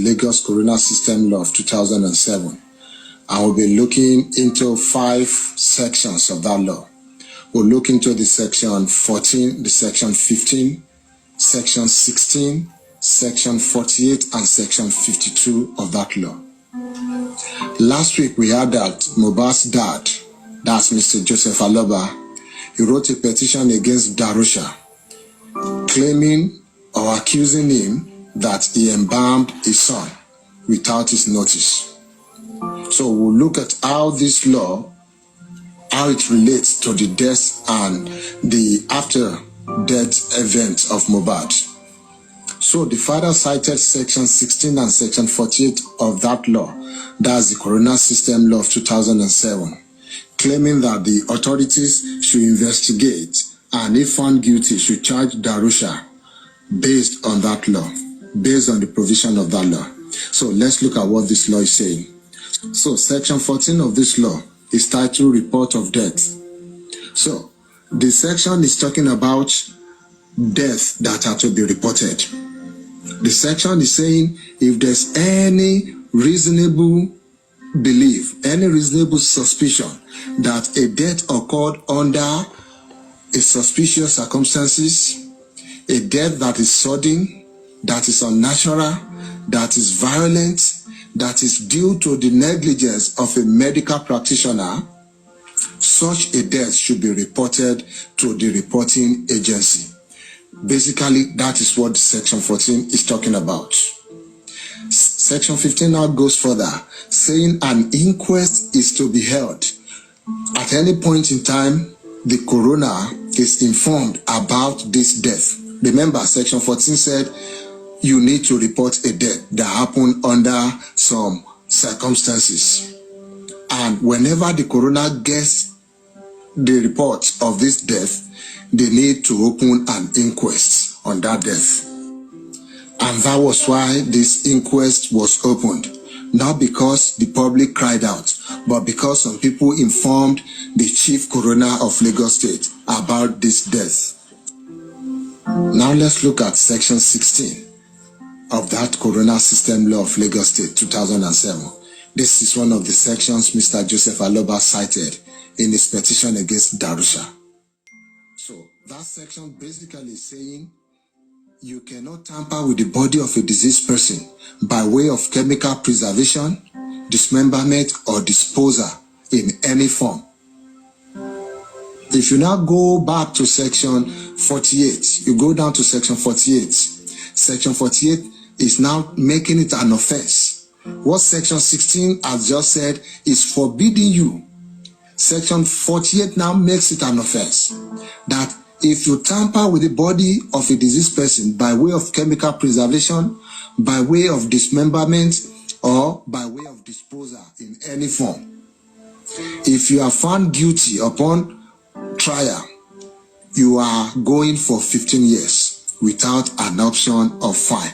Lagos Corona System Law of 2007. I will be looking into 5 sections of that law. We'll look into the section 14, the section 15, section 16, section 48, and section 52 of that law. Last week we heard that Mohbad's dad, that's Mr. Joseph Aloba, he wrote a petition against Darusha, claiming or accusing him that he embalmed his son without his notice. So we'll look at how this law, how it relates to the death and the after-death event of Mohbad. So the father cited section 16 and section 48 of that law, that's the Corona System Law of 2007, claiming that the authorities should investigate and if found guilty should charge Darusha based on that law, based on the provision of that law. So let's look at what this law is saying. So section 14 of this law is titled Report of Death. So the section is talking about death that are to be reported. The section is saying if there's any reasonable belief, any reasonable suspicion that a death occurred under a suspicious circumstances, a death that is sudden, that is unnatural, that is violent, that is due to the negligence of a medical practitioner, such a death should be reported to the reporting agency. Basically, that is what section 14 is talking about. Section 15 now goes further, saying an inquest is to be held. At any point in time, the coroner is informed about this death. Remember, section 14 said you need to report a death that happened under some circumstances. And whenever the coroner gets the report of this death, they need to open an inquest on that death. And that was why this inquest was opened. Not because the public cried out, but because some people informed the chief coroner of Lagos State about this death. Now let's look at section 16 of that Corona System Law of Lagos State 2007. This is one of the sections Mr. Joseph Aloba cited in his petition against Darusha. So that section basically is saying you cannot tamper with the body of a deceased person by way of chemical preservation, dismemberment, or disposal in any form. If you now go back to section 48, you go down to section 48. Section 48 is now making it an offense. What section 16 has just said is forbidding you. Section 48 now makes it an offense. That if you tamper with the body of a deceased person by way of chemical preservation, by way of dismemberment, or by way of disposal in any form, if you are found guilty upon trial, you are going for 15 years without an option of fine.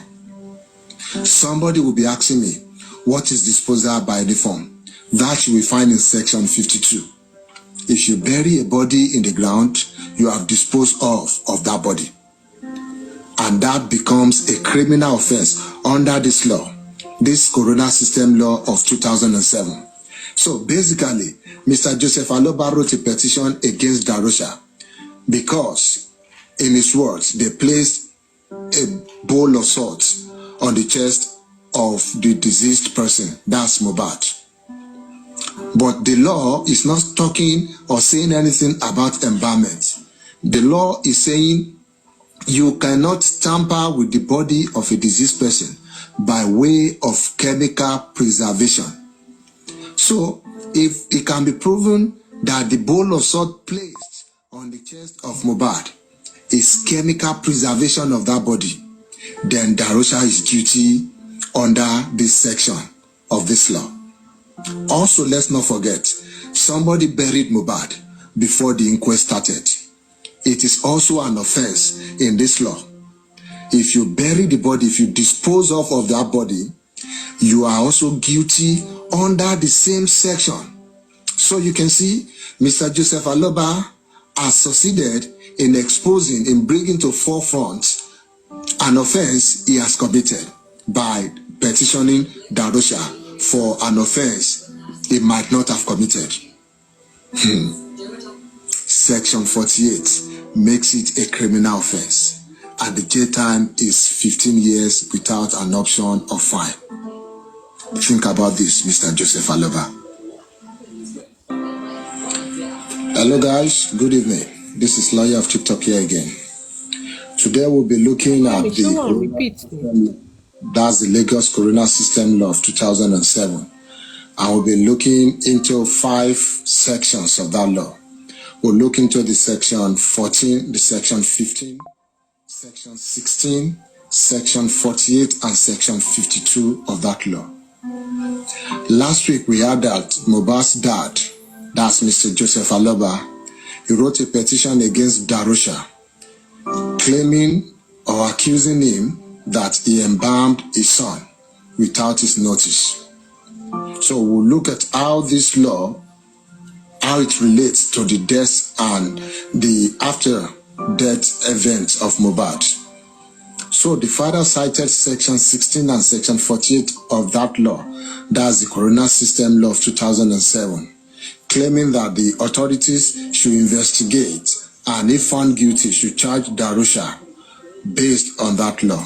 Somebody will be asking me, what is disposal by any form? That you will find in section 52. If you bury a body in the ground, you have disposed of that body. And that becomes a criminal offense under this law, this Corona System Law of 2007. So basically, Mr. Joseph Aloba wrote a petition against Darusha because, in his words, they placed a bowl of salt on the chest of the deceased person, that's Mohbad. But the law is not talking or saying anything about embalmment. The law is saying you cannot tamper with the body of a deceased person by way of chemical preservation. So, if it can be proven that the bowl of salt placed on the chest of Mohbad is chemical preservation of that body, then Darusha is guilty under this section of this law. Also, let's not forget, somebody buried Mohbad before the inquest started. It is also an offense in this law. If you bury the body, if you dispose of that body, you are also guilty under the same section. So you can see, Mr. Joseph Aloba has succeeded in exposing, in bringing to forefront an offense he has committed by petitioning Darusha for an offense he might not have committed. Section 48 makes it a criminal offense, and the jail time is 15 years without an option of fine. Think about this, Mr. Joseph Aloba. Hello guys, good evening. This is Lawyer of TikTok here again. Today we'll be looking at that's the Lagos Corona System Law of 2007. And we'll be looking into 5 sections of that law. We'll look into the section 14, the section 15, section 16, section 48, and section 52 of that law. Last week we heard that Mohbad's dad, that's Mr. Joseph Aloba, he wrote a petition against Darusha, claiming or accusing him that he embalmed his son without his notice. So we'll look at how this law, how it relates to the death and the after death events of Mohbad. So the father cited section 16 and section 48 of that law, that's the Corona System Law of 2007, claiming that the authorities should investigate and if found guilty should charge Darusha based on that law,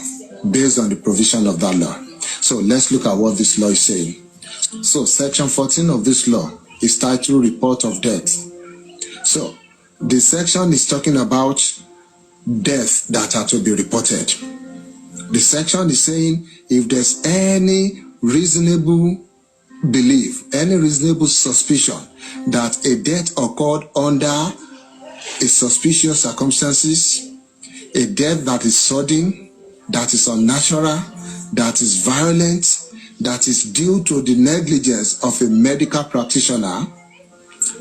based on the provision of that law. So let's look at what this law is saying. So section 14 of this law is titled Report of Death. So the section is talking about death that are to be reported. The section is saying if there's any reasonable belief, any reasonable suspicion that a death occurred under a suspicious circumstances, a death that is sudden, that is unnatural, that is violent, that is due to the negligence of a medical practitioner,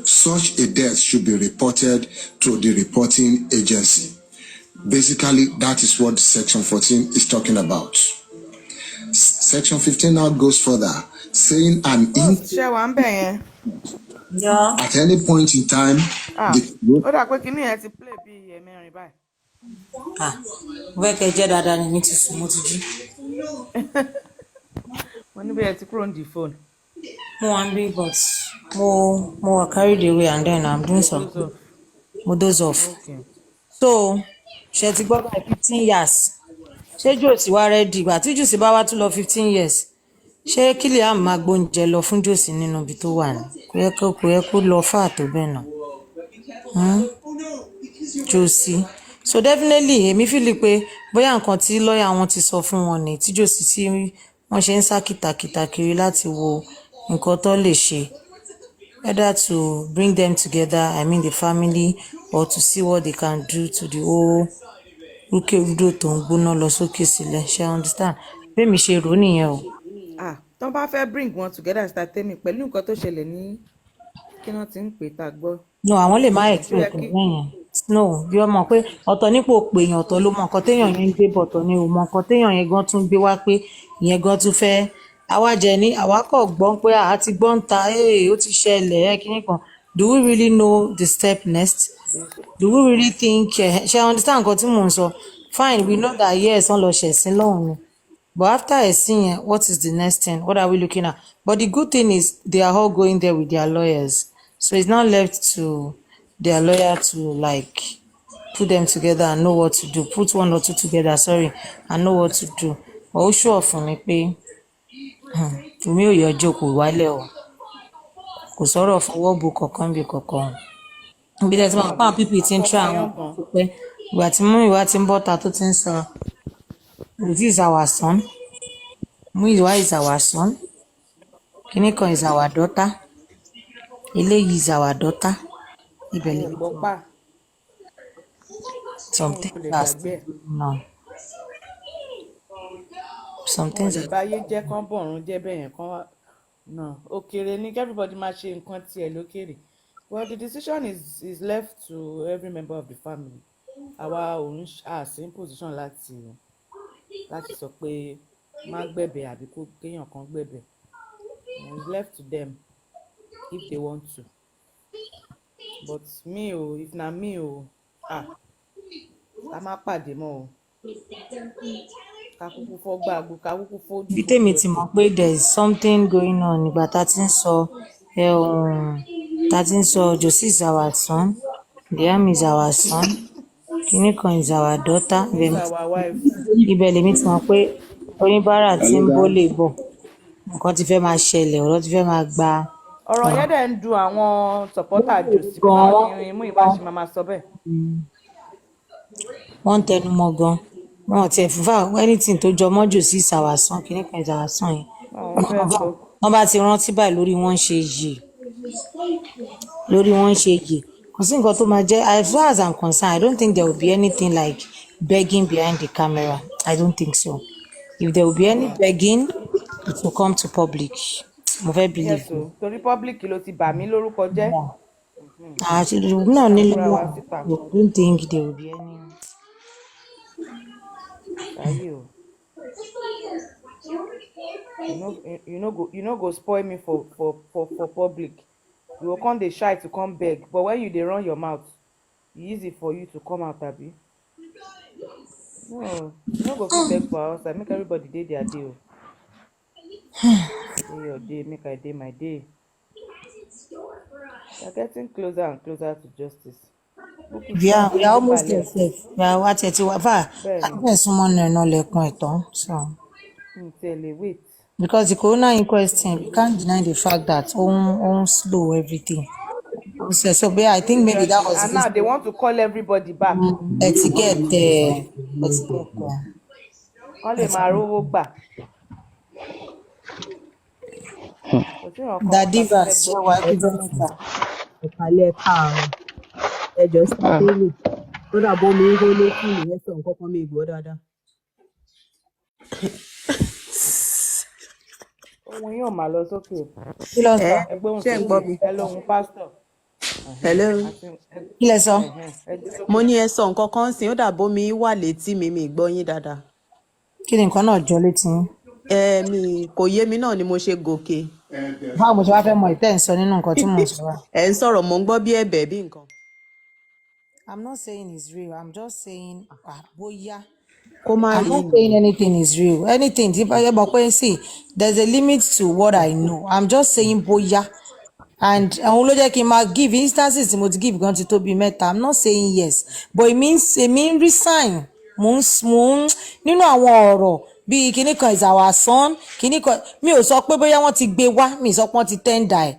such a death should be reported to the reporting agency. Basically, that is what section 14 is talking about. Section 15 now goes further, saying at any point in time, more carried away and then I'm doing some doze off. So ṣe ti gbọ́ by 15 years ṣé Jòsí wá rẹ́dì ìgbà tí Jòsí bá wá tún lọ 15 years ṣé Kílíàn máa gbóúnjẹ lọ fún Jòsí nínú ibi tó wà ní kò yẹ kó lọ fà tó bẹ́ẹ̀ náà Jòsí. So definitely èmi feel pé bóyá nǹkan tí lọ́ọ̀yà wọn ti sọ fún wọn ní tí Jòsí tí wọ́n ṣe ń sá kìtàkìtà kiri láti wo nǹkan tó lè ṣe, either to bring them together, I mean the family, or to see what they can do to the whole rúkèrúdò tó ń gbóná lọ sókè sílẹ̀. Ṣé understand? Bẹ́ẹ̀ mi ṣe rò nìyẹn o. Tó bá fẹ́ bring wọn together entertainment pẹ̀lú nǹkan tó ṣẹlẹ̀ ní kí wọ́n ti ń pè tá gbọ́. No, àwọn lè má expect lẹ́yìn. No, bí wọ́n mọ̀ pé ọ̀tọ̀ nípò pèèyàn ọ̀tọ̀ ló mọ nǹkan téèyàn yẹn ń gbé bọ̀ ọ̀tọ̀ ni ò mọ nǹkan téèyàn yẹn gan tún gbé wá pé ìyẹn gan tún fẹ́ àwájẹ ní àwákọ̀ gbọ́n pé àá ti gbọ́n ta ó ti ṣẹlẹ̀ kíní kan. Do we really know the step next? Do we really think ṣe understand nǹkan tí mò ń sọ? Fine, we know that yes wọ́n lọ ṣẹ̀sín lọ́hùn ni, but after ẹ̀sìn yẹn what is the next thing? What are we looking at? But the good thing is they are all going there with their lawyers, so it's not left to their lawyer to like put them together and know what to do, put one or two together and know what to do. But ó ṣùọ̀ fún mi pé Wùmí ò yọjú kò wálẹ̀ o, kò sọ̀rọ̀ fọwọ́ bu kankan bí kankan. Ibi tẹ́ ti máa pa pípì tí ń tra àwọn pípẹ́ ìgbà tí Múyìwá ti ń bọ́ta tó ti ń sọ this is our son, Múyìwá is our son, kíní kan is our daughter, eléyìí is our daughter. Ibẹ̀ lè gbọ́pà something fast now. Something báyé jẹ́ kán bọ̀rún jẹ́ bẹ́ẹ̀ yẹn kán náà òkèèrè ní everybody máa ṣe nǹkan tiẹ̀ lókèèrè. Well, the decision is left to every member of the family. Àwa òun sí in position láti sọ pé má gbẹ̀bẹ̀ àbí kó kéèyàn kan gbẹ̀bẹ̀. It's left to them if they want to. But me o, if na me o, a má pàdé mọ́ o. ká kúkú fọ́ gbàgbó ká kúkú fojú ibi gbogbo tèmi ẹ̀ ti pọ̀. mọ̀ pé there is something going on nígbà tá a ti ń sọ Josie is our son, Liam is our son, kinní kan is our daughter. This our wife. Ibẹ̀ lèmi ti mọ̀ pé oníbàárà tí ń bólè bọ̀ nǹkan ti fẹ́ máa ṣẹlẹ̀, ọ̀rọ̀ ti fẹ́ máa gba ọ̀rọ̀ yẹn dẹ̀ ń dùn àwọn sọ̀pọ́tà Josie pé báwọn ni imú ìbá ṣe máa sọ bẹ́ẹ̀. wọ́n ń tẹnu mọ́ gan wọn ò tiẹ̀ fífà anything tó jọ mọ́ Josie is our son, kinní kan is our son yẹn Àwọn fẹ́ gbọ́. wọ́n bá ti rántí báyìí lórí wọn ń ṣe yìí kò sí nǹkan tó máa jẹ́. As far as I'm concerned, I don't think there will be anything like begging behind the camera. I don't think so. If there will be any begging, it will come to public. Mo fẹ́ believe. Yes o, torí public ló ti bà mí lórúkọ jẹ́. Náà nílò I don't think there will be any. Ayé o. You no go spoil me for public. You go come dey shy to come beg, but when you dey run your mouth, e easy for you to come out, abi? No, you no go fit beg for outside. Make everybody dey their day o. Dey your day, make I dey my day. We are getting closer and closer to justice. We are almost there safe. We are what it was. I think someone no lẹ́kùn ẹ̀tàn. So. Wait. Because the corona inquest, we can't deny the fact that on slow everything. So I think maybe that was. And now they want to call everybody back. Etiquette. Wọ́n lè máa rówó gbà. Dadiva ṣe wá ẹjọ́ mẹ́ta. Ìkàlẹ̀ karùn-ún ẹjọ́ sátẹ́lì tó dàbọ̀ mi ń gbé lókù nìyẹn sọ nǹkan kan mi gbọ́ dáadáa. Ohun yóò máa lọ sókè. Kí ló sọ? Ṣé ń gbọ́ mi? Ẹ lóhun pásítọ̀. Hello. Kí lẹ sọ? Mo ní ẹ sọ nǹkan kan sí ó dàbọ̀ mi wà létí mi gbọ́ yín dáadáa. Kí ni nǹkan náà jọ létí yín? Mi kò yé mi náà ni mo ṣe gòkè. Báwo mo ṣe wá fẹ́ mọ ìtẹ́ ń sọ nínú nǹkan tí mò ń sọ wá? Ẹ ń sọ̀rọ̀ mo ń gbọ́ bí ẹ̀bẹ̀ bí nǹkan. I'm not saying it's real. I'm just saying bóyá. Kó má I'm rí not saying anything is real. Anything tí báyẹ̀ bọ̀ pé see there's a limit to what I know. I'm just saying bóyá. And àwọn ló jẹ́ kí n máa give instances tí mo ti give gan ti tó bíi mẹ́ta. I'm not saying yes. But it means èmi ń resign. Mo ń nínú àwọn ọ̀rọ̀ bíi kinní kan is our son kinní kan mi ò sọ pé bóyá wọ́n ti gbé wá mi sọ pé wọ́n ti tẹ́ńdà ẹ̀.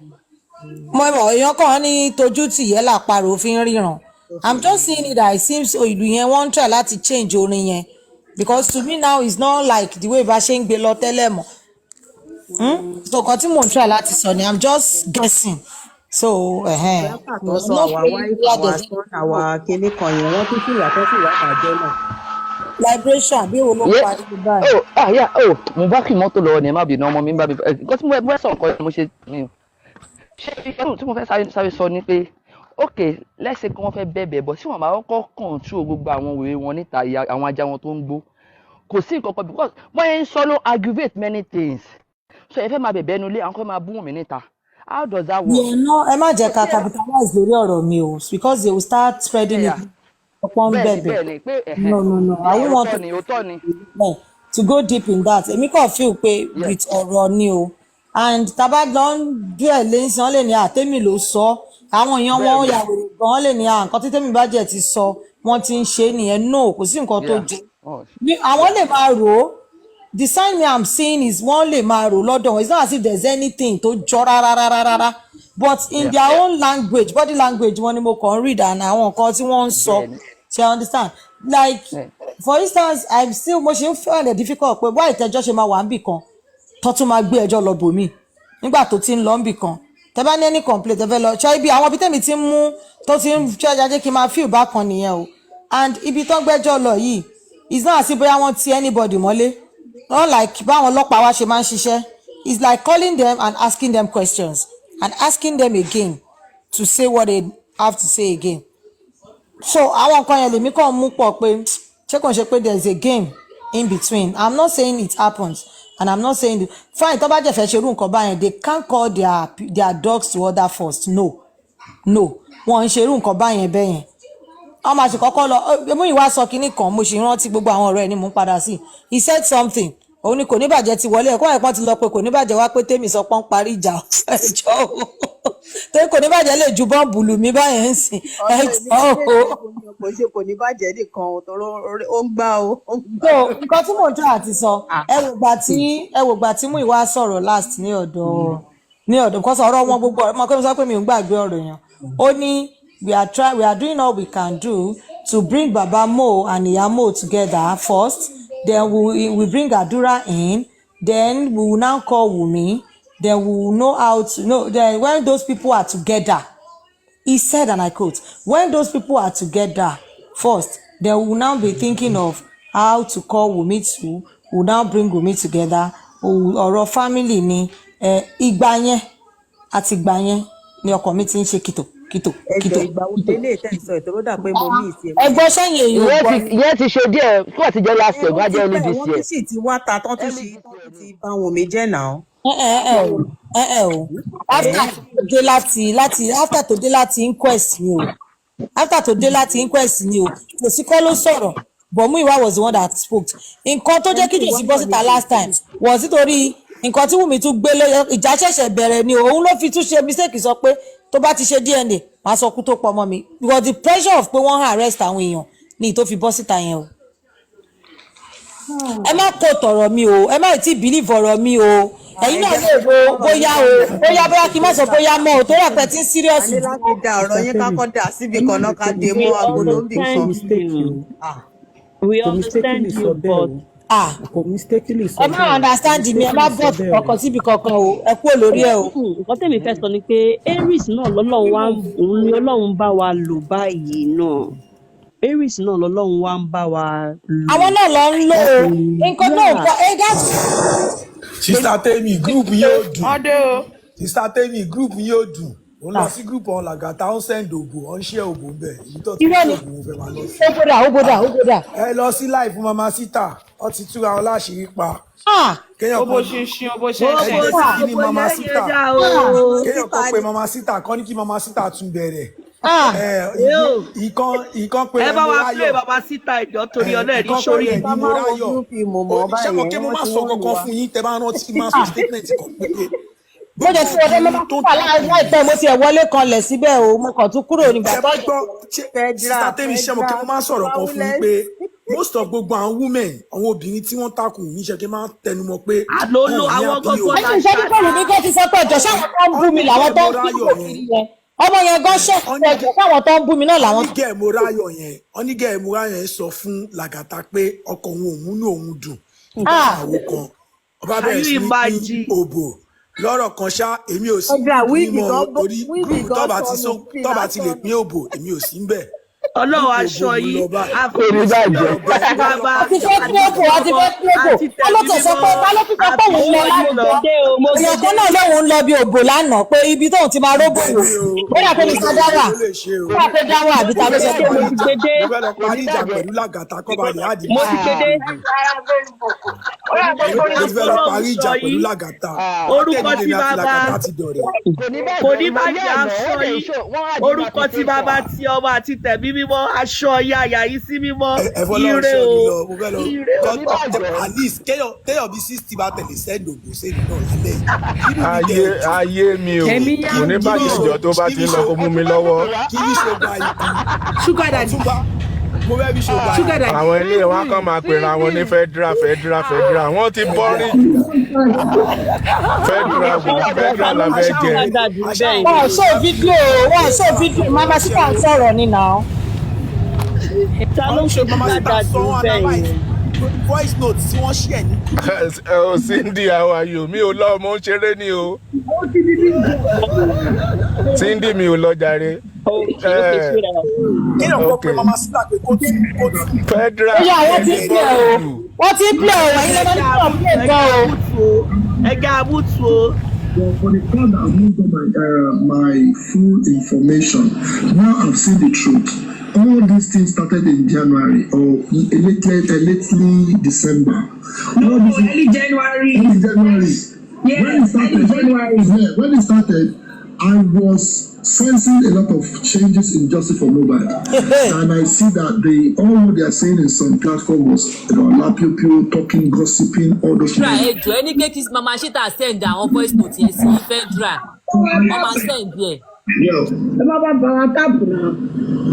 Mo mọ̀ èèyàn kan ní tójú tìyẹ́ làparò fi ń ríran. I'm just saying it that it seems ìlú yẹn wọ́n ń try láti change orin yẹn. Because to me now it's not like the way bá ṣe ń gbé lọ tẹ́lẹ̀ mọ́. So nǹkan tí mò ń try láti sọ ni I'm just guessing. So Bẹ́ẹ̀ka tó sọ àwa wáìfù àwa sọ́n àwa kinní kan yẹn wọ́n tún sì yàtọ̀ sí ìwà àjẹ́ náà. Liberation bí wo ló parí báyìí. Mo bá kí mọ́tò lọ́wọ́ ni ẹ má bínú ọmọ mi ń bá mi nǹkan tí mo fẹ́ sọ nǹkan mo ṣe ṣé tí mo fẹ́ sáré sọ ni pé okay let's say kí wọ́n fẹ́ bẹ̀bẹ̀ bọ̀ sí wọn máa kọ́kọ́ control gbogbo àwọn òwe wọn níta àwọn ajá wọn tó ń gbó kò sí nǹkan kan because wọ́n yẹn ń sọ ló aggravate many things so ẹ fẹ́ máa bẹ̀bẹ̀ ẹnu ilé àwọn kan máa bú wọn mi níta how does that work. Ẹ má jẹ́ ká capitalize lórí ọ̀rọ̀ mi o because they will start spreading it upon bẹ̀bẹ̀. No àwọn wọn òótọ́ ni. To go deep in that èmi kàn feel pé with ọ̀rọ̀ ni o and tabagbọ́n díẹ̀ lẹ́yìn wọ́n lè ní àtẹ́mì ló sọ àwọn èèyàn wọn yàwó gan lè ní nǹkan tí tẹ́mi bá jẹ́ ti sọ wọ́n ti ń ṣe nìyẹn no kò sí nǹkan tó jẹ́ àwọn lè máa rò ó the sign me I'm seeing is wọ́n lè máa rò lọ́dọ̀ it's not as if there's anything tó jọ rárá but in their own language body language wọn ni mo kàn read and àwọn nǹkan tí wọ́n ń sọ you understand like for instance I'm still mo ṣe ń find it difficult pé why ìtẹ́jọ́ ṣe máa wà níbì kan tó tún máa gbé ẹjọ́ lọ bòmí nígbà tó ti ń lọ níbì kan tẹ́ bá ní any complaint tẹ́ fẹ́ lọ ṣọ́ ibi àwọn ibi tẹ́mi ti ń mú tó ti ń ṣe ẹja jẹ́ kí n máa feel bákan nìyẹn o and ibi tó gbẹ́jọ́ lọ yìí it's not as if bóyá wọ́n ti anybody mọ́lé not like báwọn ọlọ́pàá wa ṣe máa ń ṣiṣẹ́ it's like calling them and asking them questions and asking them again to say what they have to say again so àwọn nǹkan yẹn lèmi kàn mú pọ̀ pé ṣé kò ń ṣe pé there is a game in between I'm not saying it happens and I'm not saying fine tó bá jẹ́ fẹ́ ṣerú nǹkan báyẹn they can't call their dogs to order first no wọ́n ń ṣerú nǹkan báyẹn bẹ́yẹn àwọn máa ṣe kọ́kọ́ lọ mú ìwà sọ kinní kan mo ṣì rántí gbogbo àwọn ọ̀rẹ́ ẹ̀ ni mò ń padà sí he said something òun ni kò ní bàjẹ́ ti wọlé ẹ̀kọ́ ẹ̀pọ́n ti lọ pé kò ní bàjẹ́ wá pé tèmi sọ pọ́n parí ìjà ẹjọ́ o torí kò ní bàjẹ́ lè ju bọ́ǹbù lù mí báyẹn ń sìn ẹjọ́ o. kò ṣe kò ní bàjẹ́ nìkan tọrọ ó ń gbá o. so nǹkan tí mò ń tọ́ àti sọ ẹ wò gbà tí mú ìwà sọ̀rọ̀ last ní ọ̀dọ̀ kọ́ sọ ọ̀rọ̀ wọn gbogbo ọmọ kí wọ́n sọ pé mi ò gbàgbé ọ̀rọ̀ yẹn ó ní we are doing all we can do to bring Baba Mo and Iya Mo together first. Then we bring Adura in. Then we will now call Wumi. Then we will know how to know. Then when those people are together, he said, and I quote, when those people are together first, then we will now be thinking of how to call Wumi too. We will now bring Wumi together. Ọ̀rọ̀ family ni ìgbà yẹn àti ìgbà yẹn ni ọkọ mi ti ń ṣe kìtò. ẹjọ́ ìgbà wo délé tẹ̀sán ètò ló dà pé mo mí ìsì ẹ̀. ẹgbẹ́ sẹ́yìn èyí ìyẹn ti ṣe díẹ̀ kó àti jẹ́ last year wájú ẹni this wọ́n year. tún sì ti wá ta tán tún sì ti bá wọn mi jẹ́ náà. o after tó dé láti inquest ni o kò sí kọ́ ló sọ̀rọ̀ but Muyiwa was the one that spoke. Nǹkan tó jẹ́ kí Jòsí bọ́ síta last time was nítorí nǹkan tí Wùmí tún gbé lé ìjà ṣẹ̀ṣẹ̀ bẹ̀rẹ̀ ni òun ló fi tún ṣe mistake sọ pé tó bá ti ṣe DNA máa sọ kú tó pọ̀ mọ́ mi because the pressure of pé wọ́n arrest àwọn èèyàn ni tó fi bọ́ síta yẹn o. ẹ má kó tọ̀rọ̀ mi o ẹ má tí believe ọ̀rọ̀ mi o ẹ̀yin náà lè wo bóyá kí n má sọ bóyá mọ́ o tó rà pẹ́ tí ń serious. a ní láti da ọ̀rọ̀ yẹn kákọ́ dà síbi kan náà ká dé mọ́ agolo ń bì kan. We understand you, but ẹ má understand mi ẹ má bọ̀ kankan síbi kankan o ẹ kú olórí ẹ o. nǹkan tẹ̀mí fẹ́ sọ ni pé Aries náà òun ni Ọlọ́run bá wa lò báyìí náà Aries náà lọ́lọ́run wá ń bá wa lò. àwọn náà lọ ń lò ó nǹkan náà kọ ẹ dá. Sister Temi group yóò dùn Sister Temi group yóò dùn òun lọ sí group ọ̀hún làgàtà ó send ògbò ó ń ṣe ògbò ń bẹ̀ èyí tó ti ṣe ògbò ń fẹ́ máa lọ sí. ó gbódà. ẹ lọ sí live fún Mama Sita ó ti túra wọn láṣìírí pa. ó bó ṣe ṣe ẹgbẹ́ sí kí ni Mama Sita kéèyàn kan pé Mama Sita kọ́ ní kí Mama Sita tún bẹ̀rẹ̀. ìkan pé ẹ bá wa play Mama Sita ìjọ torí ọlẹ́rìí sórí ìdí mo ráyọ̀ ṣẹ́kọ̀ọ́ kí mo má sọ kankan fún yín tẹ́ bá rántí máa sọ statement kan pé mo jẹ tí ọdẹ mẹ́ta tó wà láìpẹ́ mo ti ẹ̀ wọlé kan lẹ̀ síbẹ̀ o mo kàn tún kúrò nígbà tó gbọ́ Sister Temi ṣe mo kí mo máa sọ̀rọ̀ kan fún yín pé most of gbogbo àwọn women àwọn obìnrin tí wọ́n takùn ní ṣe kí máa tẹnumọ́ pé àlólo àwọn gbogbo láti ṣe ní pẹ̀lú ní kó ti sọ pé ẹ̀jọ̀ sáwọn tó ń bú mi làwọn tó ń bú mi yẹn ọmọ yẹn gan ṣe ẹ̀jọ̀ sáwọn tó ń bú mi náà làwọn. onígẹ̀ ìmúráyọ̀ yẹn sọ fún Làgàtà pé ọkọ òun ò múnú òun dùn àwọn kan ọba bẹ̀rẹ̀ sí ní òbò lọ́rọ̀ kan ṣá èmi ò sí mímọ́ torí tọ́ba ti lè pín òbò èmi ò sí ń bẹ̀. Ọlọ́run aṣọ yìí àkòrí bàjẹ́. àti fẹ́ kílópù alóòtú sọ pé alóòtú sọ pé òun lọ lánàá èèyàn kan náà lóun ń lọ bí òbò lánàá pé ibi tóun ti máa róbò wò ó yà pé Mr. Dawa ó yà pé Dawa àbí ta ló sọ pé mo ti gbé dé. mo fẹ́ lọ parí ìjà pẹ̀lú Làgàtà kọ́ba rẹ̀ á di mo ti gbé dé. mo fẹ́ lọ parí ìjà pẹ̀lú Làgàtà orúkọ tí bàbá kò ní bàjẹ́ aṣọ yìí orúkọ tí bàbá tí ọmọ àti tẹ̀mí mímọ́ aṣọ yàyà yìí sí mímọ́ ire o ire o at least kéèyàn bí 60 bá tẹ̀lé sẹ́ńdògbò sẹ́ńdò náà lálẹ́ ayé mi ò kò ní bàjẹ́ ìjọ tó bá ti ń lọ kó mú mi lọ́wọ́. kí ní ṣògbà ikú ṣúgà dàdí mo fẹ́ bí ṣògbà ṣúgà dàdí. àwọn ilé wa kàn máa pèrè àwọn ní federal wọ́n ti bọ́rí federal la fẹ́ jẹ. wọ́n ṣó fídíò Mama Sita ń sọ̀rọ̀ ní náà. ta ló ń ṣe Mama Sita dùn bẹ́ẹ̀ yẹn. voice note tí wọ́n ṣe ẹ̀ ní. Cindy àwọn ayò mi ò lọ ọmọ ń ṣeré ni o. Cindy mi ò lọ jàre. kéèyàn kọ́ pé Mama Sita pé kó tún. federal ó yà wọ́n ti pè ọ́ ẹ̀yin lọ́dọ̀ ní wọ́n pè gan o. ẹ̀gá àbútù o. But for the fact that I've moved on my full information, now I've seen the truth. All these things started in January or lately December. Early January. Early January. Yeah, when it started, January. Yeah, when it started, I was sensing a lot of changes in Justice for Mobile. And I see that all what they are saying in some platform was about people talking, gossiping, all those things. Any cases Mama Shita send down voice note yes, Fedra. Mama send there. Yo.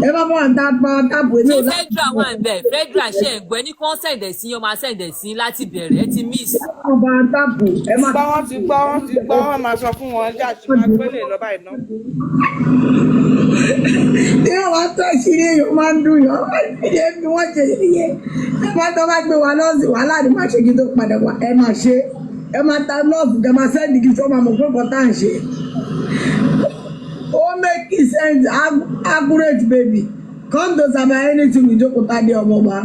Fedra wà ńbẹ̀. Fedra ṣe ẹ̀gbọ́n ní kàn send ẹ̀ sí ọmọ send ẹ̀ sí láti bẹ̀rẹ̀ ẹ ti miss. Wọ́n ti gbọ́ wọ́n máa sọ fún wọn jà tí máa gbélé lọ báyìí ná. Tí wọ́n tó ṣírí èèyàn máa ń dùn yàn ṣe bí wọ́n ṣe yẹ. Ẹ máa tọ́ bá gbé wa lọ́sìn wàhálà ni má ṣe kí tó padà wá ẹ máa ṣe. Ẹ máa ta lọ́ọ̀fù kẹ máa sẹ́ndì kí tó máa mọ̀ pé kò tá à ń ṣe. Ó make sense accurate baby. Come to Sama anything with Jokota de Omoba.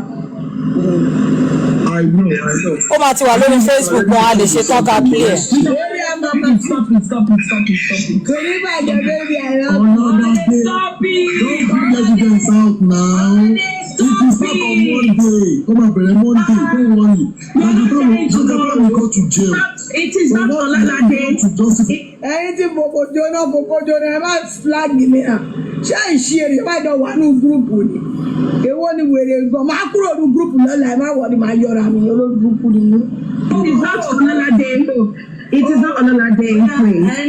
I know. Ó máa ti wà lórí Facebook wọn a lè ṣe tán ká play ẹ̀. Stop it. Stop it. Don't bring evidence out now. It is not on Monday. Come on, Monday. Don't worry. Jagaba will go to jail. It is not on that day. Anything for Jono, ẹ má flag mi hàn. Ṣé ìṣeré má dán wà ní gúrùpù ni? Èwo ni wèrè gan? Máa kúrò ní gúrùpù lọ́la ẹ má wọ̀ ni máa yọra mi lórí gúrùpù ni mú. It is not on that day. It is not on that day.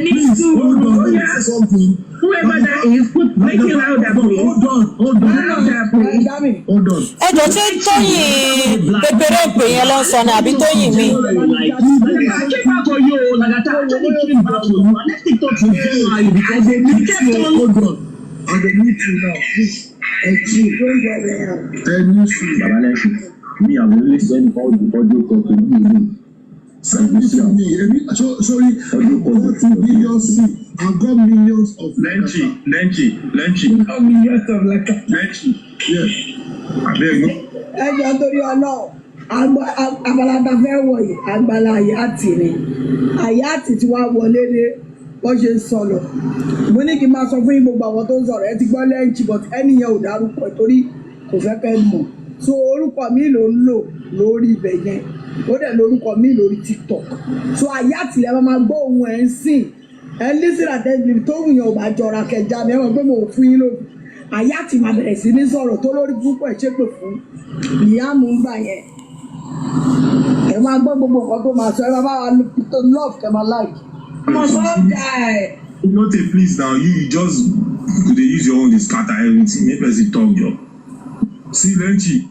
Please, hold on. Something. Whoever that is, make it louder, please. Hold on. Hold on. Ẹ jọ ṣé Tóyìn pépéré pè yẹn lọ sọ ni àbí Tóyìn mi. Hold on. I don't need to now. Please. Me, I'm only sending all the audio call to you. Sorry, 40 billion seats. I've got millions of Lenchi. Millions of Lenchi. Yes. I beg you. Ẹ jọ torí Ọlọ́run àgbàlagbà fẹ́ wọ̀ yìí àgbàlá àyàtì ni àyàtì tí wàá wọlé dé wọ́n ṣe ń sọ̀rọ̀ mo ní kí n máa sọ fún yín gbogbo àwọn tó ń sọ̀rọ̀ ẹ ti gbọ́ Lenchi but ẹnìyẹn ò dárúkọ torí kò fẹ́ kẹ́ mọ̀ so orúkọ mi ló ń lò lórí ibẹ̀ yẹn ó dẹ̀ lórúkọ mi lórí TikTok so àyàtì lẹ́ máa gbọ́ ohun ẹ̀ ń sìn ẹ lísìn àtẹ́bí tó wù yẹn ò bá jọra kẹjá mi ẹ mọ̀ pé mo ò fún yín lóbi àyàtì máa bẹ̀rẹ̀ sí ní sọ̀rọ̀ tó lórí púpọ̀ ẹ̀ ṣépè fún ìyá mú ń gbà yẹn ẹ máa gbọ́ gbogbo nǹkan tó máa sọ ẹ máa bá wa love kẹ máa like. Not a please now. You just they use your own to scatter everything. Make person talk job. See Lenchi,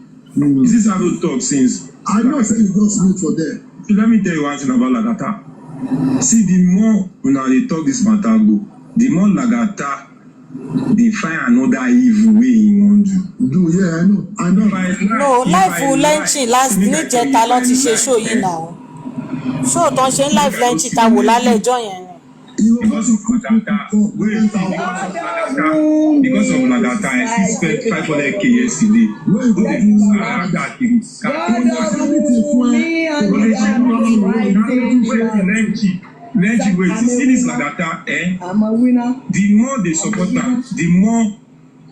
is this how to talk since? I know say you just meet for there. So let me tell you one thing about Lagata. See, the more when they talk this matter go, the more Lagata they find another evil way he want to do. Yeah, I know. No, life Lenchi last níjẹta ló ti ṣe show yìí náà. Show tó ń ṣe live Lenchi ta wò lálẹ́ ọjọ́ yẹn. Because of Lagata, I spent 500k yesterday. Lenchi, wait, see this Lagata, I'm a winner. The more they support her, the more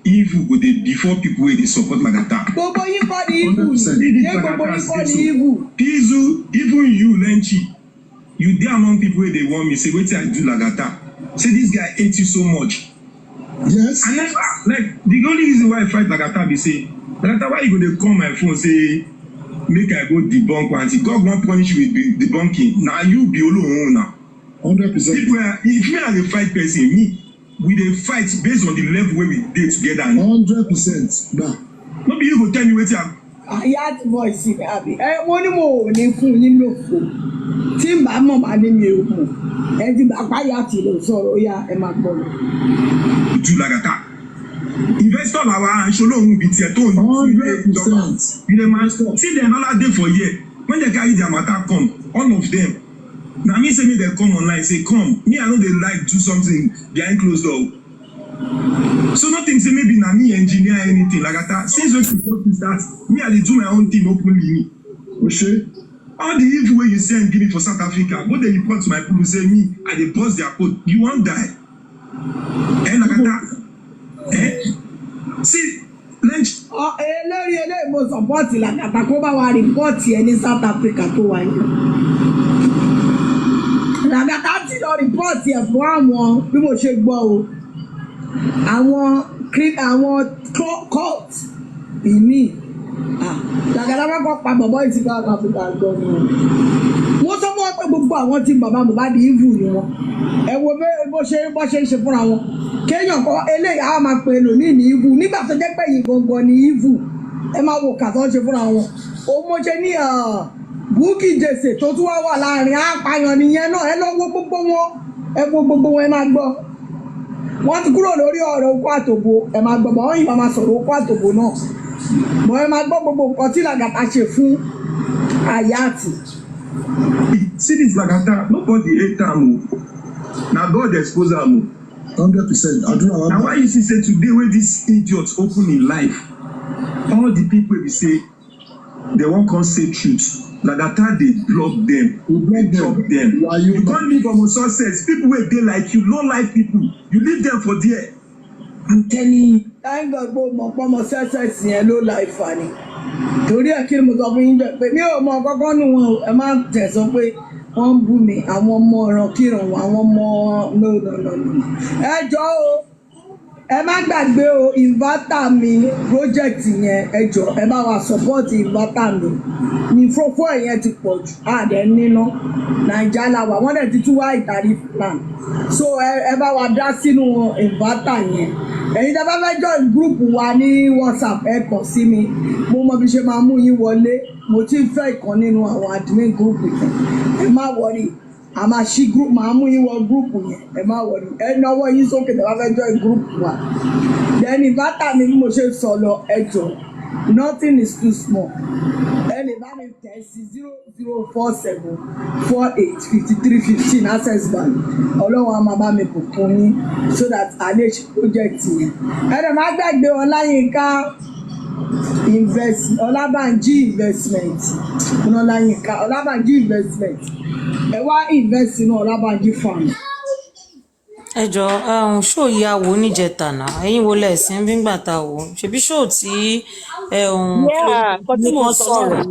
evil go dey before people wey dey support Lagata. Gbogbo yín kọ́ ni evil. Pizu, even you, Lenchi, you dey among people wey dey want me say wetin I do Lagata. Say this guy hate you so much. Yes. And never, like the only reason why I fight Lagata be say, Lagata, why you go dey call my phone say make I go debunk one thing? God wan punish you with debunking. Na you be alone now. 100%. If me as a fight person, we dey fight based on the level wey we dey together. 100%. Nah. No be you go tell me wetin I. Àyàtì voice mi àbí wọ́n ní mo ò ní fún yín lófo tí n bá mọ̀ máa ní mi ò mọ̀ ẹ ti gbà páyàtì ló sọ̀rọ̀ ó yá ẹ máa gbọ́ lọ. Ojú Lagata investor làwa aṣọ́lóhùn bíi tiẹ̀ tó ń ilé ìjọba ilé máa ń see dem another day for here when they carry their matter come all of them na me say make dem come online say come me I no dey like do something behind closed door. So nothing say maybe na me engineer anything Lagata since when you start me I dey do my own thing openly. Oshe. All the evil wey you send give me for South Africa go dey report to my people say me I dey burst their code you wan die. Lagata see Lenchi. Lórí eléyìí mo sọ̀pọ́ọ̀tì Lagata kó bá wa rìpọ́ọ̀tì ẹ ní South Africa tó wáyé. Lagata ti lọ rìpọ́ọ̀tì ẹ̀ fún àwọn bí mo ṣe gbọ́ o. àwọn court ìmí Lagata bá kọ́ pa bọ̀bọ́ yìí sí South Africa gan ni wọ́n sọ fún wọn pé gbogbo àwọn tí bàbá Mohbad evil ni wọn ẹ wo bó ṣe ń ṣe fúnra wọn kéèyàn kọ eléyìí á máa pè lòmíì ní evil nígbà tó jẹ́ pé yìí gangan ni evil ẹ máa wo kà tó ń ṣe fúnra wọn òun mo ṣe ní Bukky Jesse tó tún wà láàrin apààyàn nìyẹn náà ẹ lọ wo gbogbo wọn ẹ wo gbogbo wọn ẹ máa gbọ́ wọ́n ti kúrò lórí ọ̀rọ̀ okó àtòbò ẹ máa gbọ́ bọ́ wọ́n yìí máa sọ̀rọ̀ okó àtòbò náà bọ́ ẹ máa gbọ́ gbogbo nǹkan tí Lagata ṣe fún Hayat. See this Lagata, nobody hate am o. Na God expose am o. 100%. Na why you see say today wey this idiot open im life, all the people wey be say they wan come say truth, Lagata dey block them, dey chop them. You come live for success, people wey dey like you, low life people, you leave them for there. I'm telling you. Thank God pé mo pọ́ mọ success yẹn ló la ìfà ni torí ẹ̀ kí ni mo sọ fún yín jẹ́ pé mi ò mọ kọ́kọ́ nù wọn ẹ má tẹ̀sán pé wọ́n ń bú mi àwọn ọmọ ọ̀ràn kíran àwọn ọmọ no ẹ jọ o ẹ má gbàgbé o inverter mi project yẹn ẹ jọ ẹ bá wa support inverter mi ní fọ́fọ́ yẹn ti pọ̀ jù àdẹ níná Naija la wà wọ́n dẹ̀ ti tún wá ìtàrí plan so ẹ bá wa dá sínú inverter yẹn ẹ̀yin tẹ́ bá fẹ́ join group wa ní WhatsApp ẹ kàn sí mi mo mọ bí ṣe máa mú yín wọlé mo ti fẹ́ ìkan nínú àwọn admin group yẹn ẹ má wọrí a máa ṣí group máa mú yín wọ group yẹn ẹ má wọrí ẹ náwó yín sókè tẹ́ bá fẹ́ join group wa then inverter mi bí mo ṣe sọ lọ ẹ jọ nothing is too small ẹni bá mi tẹ̀ sí 0047485315 access bank ọlọ́run a máa bá mi bùkún yín so that a lè ṣe project yẹn ẹ̀rọ máa gbàgbé Ọláyínká Ọlábànjí investment Ọlábànjí investment ẹ wá invest nínú Ọlábànjí farm. ẹ jọ ṣóò yà wò níjẹta náà ẹ̀yin wo lẹsìn bí gbà tá wò ṣebí ṣóò tí ní kan sọ̀rọ̀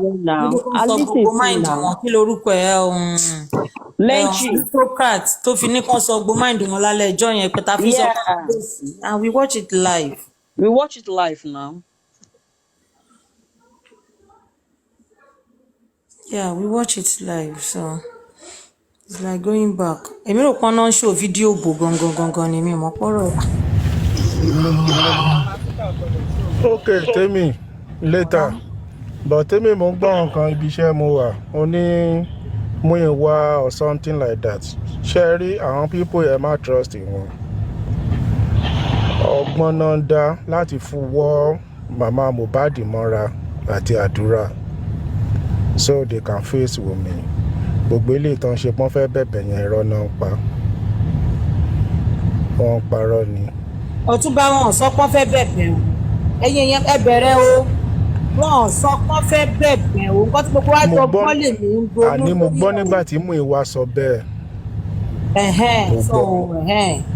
sọ gbogbo mind wọn kí lorúkọ ẹ Socrat tó fi ní kan sọ gbogbo mind wọn lálẹ́ ẹjọ́ yẹn pé ta fi sọ and we watch it live. We watch it live now. Yeah, we watch it live so. It's like going back. Èmi rò pọ́n náà ń ṣò fídíò bò gangan ni mi mọ̀ pọ́rọ̀ ẹ̀. Okay, Temi later but Temi mo ń gbọ́ nǹkan ibi iṣẹ́ mo wà ó ní Múyìwá or something like that ṣe rí àwọn people yẹn má trust wọn ọgbọ́n náà ń dá láti fún wọ́ màmá Mohbad mọ́ra àti àdúrà so they can face Wunmi. Gbogbo ilé ìtàn ṣe pọ́n fẹ́ bẹ̀bẹ̀ yẹn irọ́ náà ń pa wọ́n ń parọ́ ni. Ọ̀túnba wọn sọ pọ́n fẹ́ bẹ̀bẹ̀ o ẹ̀yin yẹn ẹ bẹ̀rẹ̀ o wọn sọ pọ́n fẹ́ bẹ̀bẹ̀ o nǹkan tí gbogbo wa jọ gbọ́ lè mí ń gbọ́. Àní mo gbọ́ nígbà tí Múyìwá sọ bẹ́ẹ̀.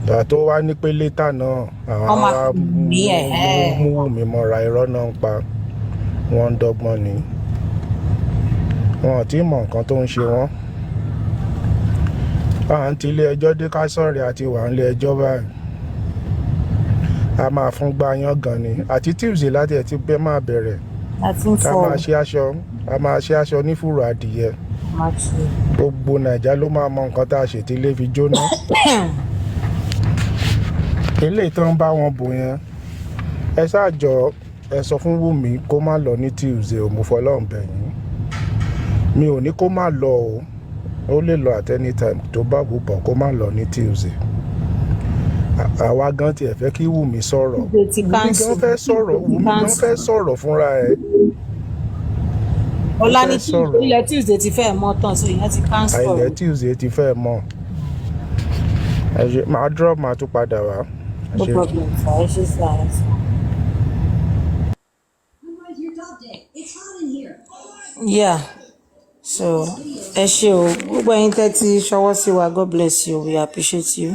Ìgbà tó wá ní pé létà náà àwọn ará mú Wùmí mọ́ra irọ́ náà ń pa wọ́n ń dọ́gbọ́n ni wọn ò tí mọ nǹkan tó ń ṣe wọ́n à ń ti ilé ẹjọ́ dé ká sọ̀rọ̀ àti wà ń lé ẹjọ́ báyìí a máa fún gbáyán gan ni àti Tuesday láti ẹ̀ ti bẹ́ máa bẹ̀rẹ̀ ká máa ṣe aṣọ ní fùrọ̀ adìyẹ gbogbo Nàìjà ló máa mọ nǹkan tá a ṣètì ilé fi jóná ilé ìtàn bá wọn bò yẹn ẹ ṣáàjọ ẹ sọ fún Wùmí kó má lọ ní Tuesday ò mú fọlọ́run bẹ̀yìn mi ò ní kó má lọ o ó lè lọ at any time tó bá wù bọ̀ kó má lọ ní Tuesday àwa gan tiẹ̀ fẹ́ kí Wùmí sọ̀rọ̀ Wùmí gan fẹ́ sọ̀rọ̀ fúnra ẹ̀ ọ̀la ní ilẹ̀ Tuesday ti fẹ́ mọ́ tán so ìyẹn ti cancel. ilẹ̀ Tuesday ti fẹ́ mọ́ máa drop máa tún padà wá. No problem sir ẹ ṣe sá ẹ sá. Yeah. So ẹ ṣé o gbogbo ẹ̀yin tẹ́ ti ṣọwọ́ sí wa God bless you we appreciate you.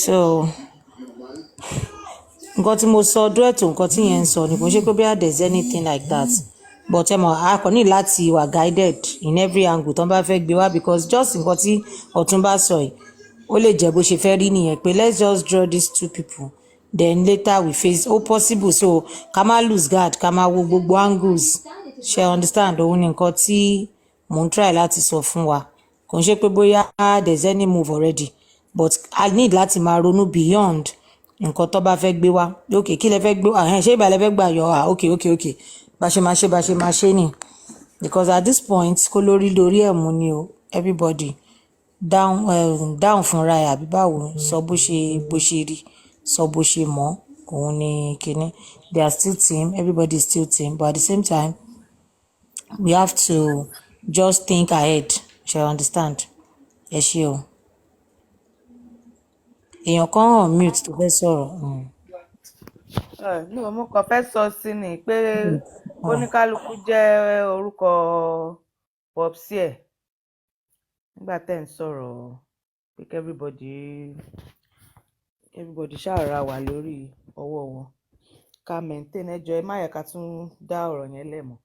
So nǹkan tí mo sọ ọdún ẹ̀tọ́ nǹkan tí yẹn ń sọ ni kò ṣe pé bí there's anything like that but ẹ mọ̀ a kò ní láti wà guided in every angle tó ń bá fẹ́ gbé wá because just nǹkan tí Ọ̀túnba sọ yìí ó lè jẹ́ bó ṣe fẹ́ rí nìyẹn pé let's just draw these two people then later we face ó possible so ká má lose guard ká má wo gbogbo angles ṣe understand òun ni nǹkan tí mò ń try láti sọ fún wa kò ń ṣe pé bóyá there's any move already but I need láti máa ronú beyond nǹkan tó bá fẹ́ gbé wá okay kí lẹ fẹ́ gbé wá ṣé ìbàlẹ̀ fẹ́ gbà yọ okay bá ṣe máa ṣe ni because at this point kó lórí ẹ̀ mú ni o everybody down fúnra ẹ̀ àbí báwo sọ bó ṣe rí sọ bó ṣe mọ̀ òun ni kinní they are still team everybody is still team but at the same time we have to just think ahead shall understand ẹ ṣé o èèyàn kan hàn mute tó fẹ́ sọ̀rọ̀. ní mo kàn fẹ́ sọ sí ni pé oníkálukú jẹ́ orúkọ popsi ẹ̀ nígbà tẹ́ ń sọ̀rọ̀ pé everybody ṣàrà wà lórí ọwọ́ wọn ká maintain ẹjọ́ ẹ má yẹ ká tún dá ọ̀rọ̀ yẹn lẹ̀ mọ́.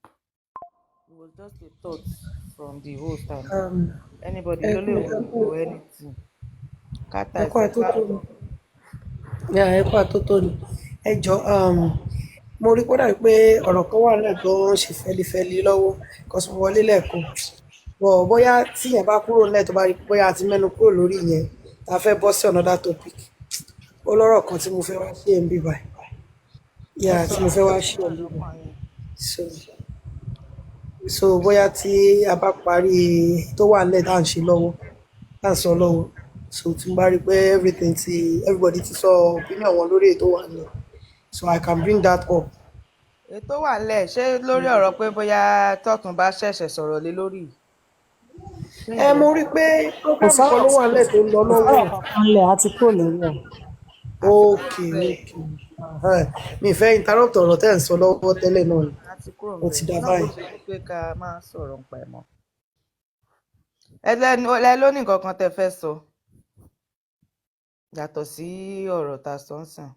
It was just a thought from the host and anybody ló lè wò anything. ẹ̀kọ́ àtótó ni ẹjọ́ mo rí kódà pé ọ̀rọ̀ kan wà náà tó ń ṣe fẹ́lifẹ́li lọ́wọ́ kọ́sù wọlé lẹ́ẹ̀kan bóyá tí yẹn bá kúrò nílẹ̀ tó bá rí bóyá àti mẹ́nu kúrò lórí yẹn tá a fẹ́ bọ́ sí another topic ó lọ́rọ̀ kan tí mo fẹ́ wá ṣe ń bí báyìí tí mo fẹ́ wá ṣe ọ̀lú so bóyá tí a bá parí tó wà nílẹ̀ tá à ń ṣe lọ́wọ́ tá à ń sọ lọ́wọ́ so tí mo bá rí pé everybody ti sọ opinion wọn lórí ètò wà nílẹ̀ so I can bring that up. ètò wà nílẹ̀ ṣé lórí ọ̀rọ̀ pé bóyá tọ́tún bá ṣẹ̀ṣẹ̀ sọ̀rọ̀ lé lórí. mo rí pé program kan ló wà nílẹ̀ tó ń lọ lọ́wọ́ ẹ̀ àti kúrò lórí ẹ̀. okay mi fẹ́ interrupt ọ̀rọ̀ tẹ́ ń sọ lọ́wọ́ tẹ́lẹ̀ náà ni ó ti dá báyìí. pé ká máa sọ̀rọ̀ nípa ẹ̀ mọ́ ẹ ló ní nǹkan kan tẹ́ fẹ́ sọ yàtọ̀ sí ọ̀rọ̀ tá a sọ ń sàn.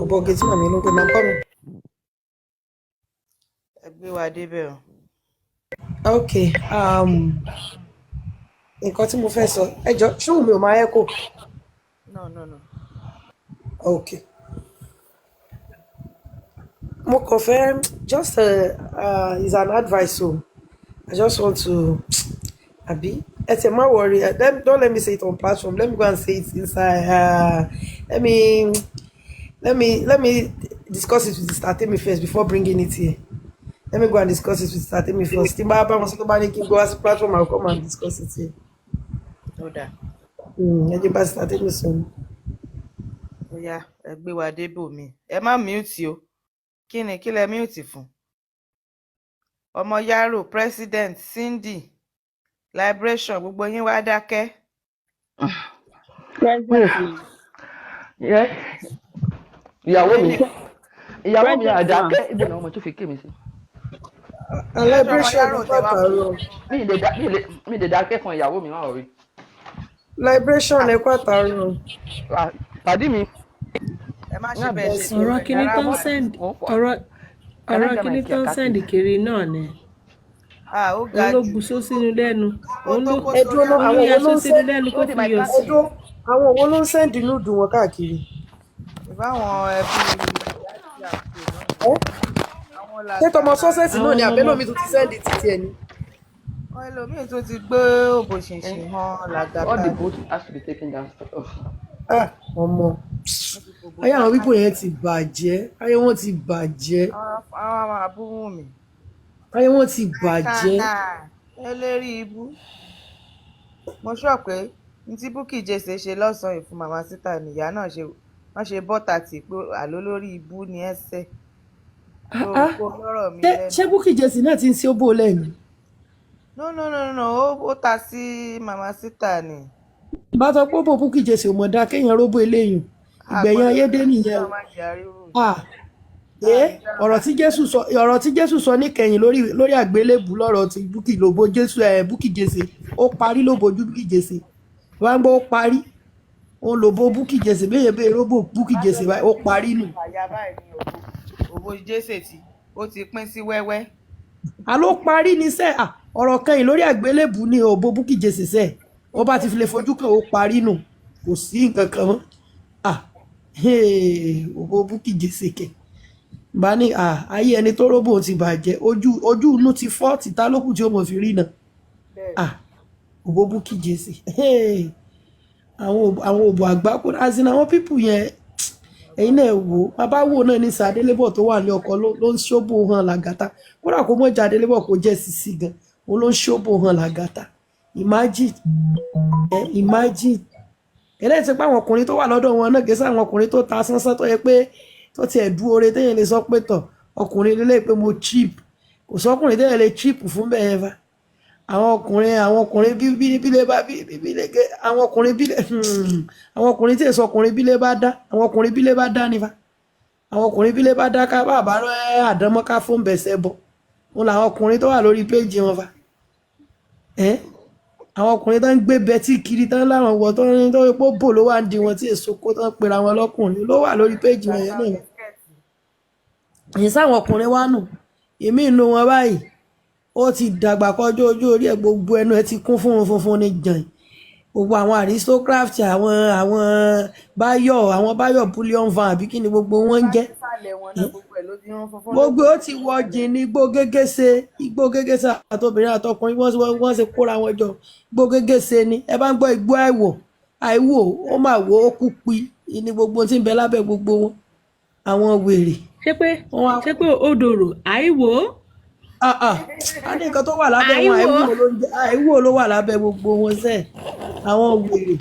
ọ̀bọ̀ gẹ̀ẹ́sì màmí ló gbé máa ń bọ̀ mí. ẹ gbé wa débẹ̀ o. ok nǹkan tí mo fẹ́ sọ ẹ jọ ṣóun mi ò máa echo. no. ok mo kàn fẹ́ just is an advice o I just want to abi ẹ tẹ má worry don't let me say it on platform let me go and say it inside let me discuss it with Sister Temi first before bringing it here. Let me go and discuss it with Sister Temi first. Tí n bá bá wọn sọ tó bá ní kí n go as platform I will come and discuss it here. ẹ jẹ́ bá Sister Temi sọ. ó yá ẹ gbé wa débò mi ẹ má mute o kí lẹ mute fún. ọmọ Yaro President Cindy Liberation gbogbo yín wá dákẹ́. ìyàwó mi àdákẹ́ ibi náà ọmọ tó fi ké mi sí. Liberation pàtàkì. mi lè dákẹ́ kan ìyàwó mi náà rí. Liberation ẹ pàtàkì. pàdí mi. ẹ má ṣe bẹ́ẹ̀ ṣe ọ̀rọ̀ kìíní tó ń sẹ́ndì ọ̀rọ̀ kìíní tó ń sẹ́ndì kiri náà ni òun ló bu só sínú lẹ́nu òun ló yà só sínú lẹ́nu kó fi yọ sí. àwọn wo ló ń sẹ́ndì núdù wọn káàkiri. ìbáwọn ẹbí ṣé tọmọ sọ́sẹ̀sì náà ni àbẹ́lómi tó ti sẹ́ndì títí ẹ̀ ni. ẹlòmíì tó ti gbé òbò ṣìnṣìn hàn làgàtà. all the boat has to be taken down. ọmọ ayé àwọn bíbò yẹn ti bàjẹ́ ayé wọn ti bàjẹ́. àwọn àbúrò mi. ayé wọn ti bàjẹ́. ẹlẹ́rìí ibú mo sọ pé ní tí Bukky Jesse ṣe lọ́sàn-án ìfún màmá síta nìyá náà wọ́n ṣe bọ́tà tì pé àló lórí ibú ni ẹsẹ̀. ṣé Bukky Jesse náà ti ń ṣe ó bó lẹ́nu. no ó ta sí màmá síta ni. bá sọ pé bò Bukky Jesse ò mọ̀ dá kéèyàn róbó eléyìí ìgbẹ̀yìn ayédè nìyẹn ọ̀rọ̀ tí Jésù sọ níkẹyìn lórí àgbélébù lọ́rọ̀ ti Bukky lóbo Bukky Jesse ó parí lóbo Bukky Jesse wọ́n gbọ́ ó parí ó lóbo Bukky Jesse bẹ́ẹ̀ róbò Bukky Jesse ó parí nù. òbò Jesse tí ó ti pín sí wẹ́wẹ́. a ló parí ní sẹ́ ọ̀rọ̀ kẹyìn lórí àgbélébù ní òbò Bukky Jesse sẹ́ ó bá ti fi lè fojú kan ó parí nù kò sí nǹkan kan mọ́ òbó Bukky Jesse kẹ̀ bá ní ayé ẹni tó róbò ti bàjẹ́ ojú inú ti fọ́ tìta lókù tí ó mọ̀ fi rí náà òbó Bukky Jesse àwọn òbò àgbákò azina àwọn pípù yẹn ẹ̀yin náà wò bàbá wò náà ní Adélébọ̀ tó wà ní ọkọ ló ń ṣóbò hàn làgàtà kódà kó mọ̀jà Adélébọ̀ kó jẹ́ Sisi gan òun ló ń ṣóbò hàn làgàtà imagine ẹlẹ́yìn tí pé àwọn ọkùnrin tó wà lọ́dọ̀ wọn náà gẹ́sẹ́ àwọn ọkùnrin tó ta sánsán tó yẹ pé tó ti ẹ̀dú oore téèyàn lè sọ pé tọ̀ ọkùnrin lélẹ̀ pé mo cheap kò sọkùnrin téèyàn lè cheap fún bẹ́ẹ̀ fa àwọn ọkùnrin bílé bá àwọn ọkùnrin tí èso ọkùnrin bílé bá dá àwọn ọkùnrin bílé bá dá nífa àwọn ọkùnrin bílé bá dá ká bàbá rẹ àdánmọ́ ká fún bẹ̀sẹ̀ bọ̀ wọn làwọn ọkùnrin tó wà lórí péjì wọn fa àwọn ọkùnrin tó ń gbé bẹtí kiri tán láwọn wọ tó ń tó pọ̀ bò ló wà ń di wọn tí èso kó tán pera wọn lọ́kùnrin ló wà lórí péjì wọn yẹn náà èyí sáwọn ọkùnrin wá nù èmi inú wọn báyìí ó ti dàgbà kọjá ojú orí ẹ gbogbo ẹnu ẹ ti kún fún funfun ní jàn gbogbo àwọn aristocrat àwọn Báyọ̀ bullion van àbí kí ni gbogbo wọn ń jẹ gbogbo ó ti wọ jìn ní igbó gégése àtobìnrin àtọkùnrin wọ́n ṣe kóra wọn jọ igbó gégése ni ẹ bá ń gbọ́ igbó àìwò ó mà wò ó kú pi ní gbogbo tí ń bẹ lábẹ́ gbogbo wọn àwọn wèrè. ṣé pé odòrò àìwò. a ní nǹkan tó wà lábẹ́ wọn àìwò ló wà lábẹ́ gbogbo wọn sẹ́ẹ̀ àwọn wèrè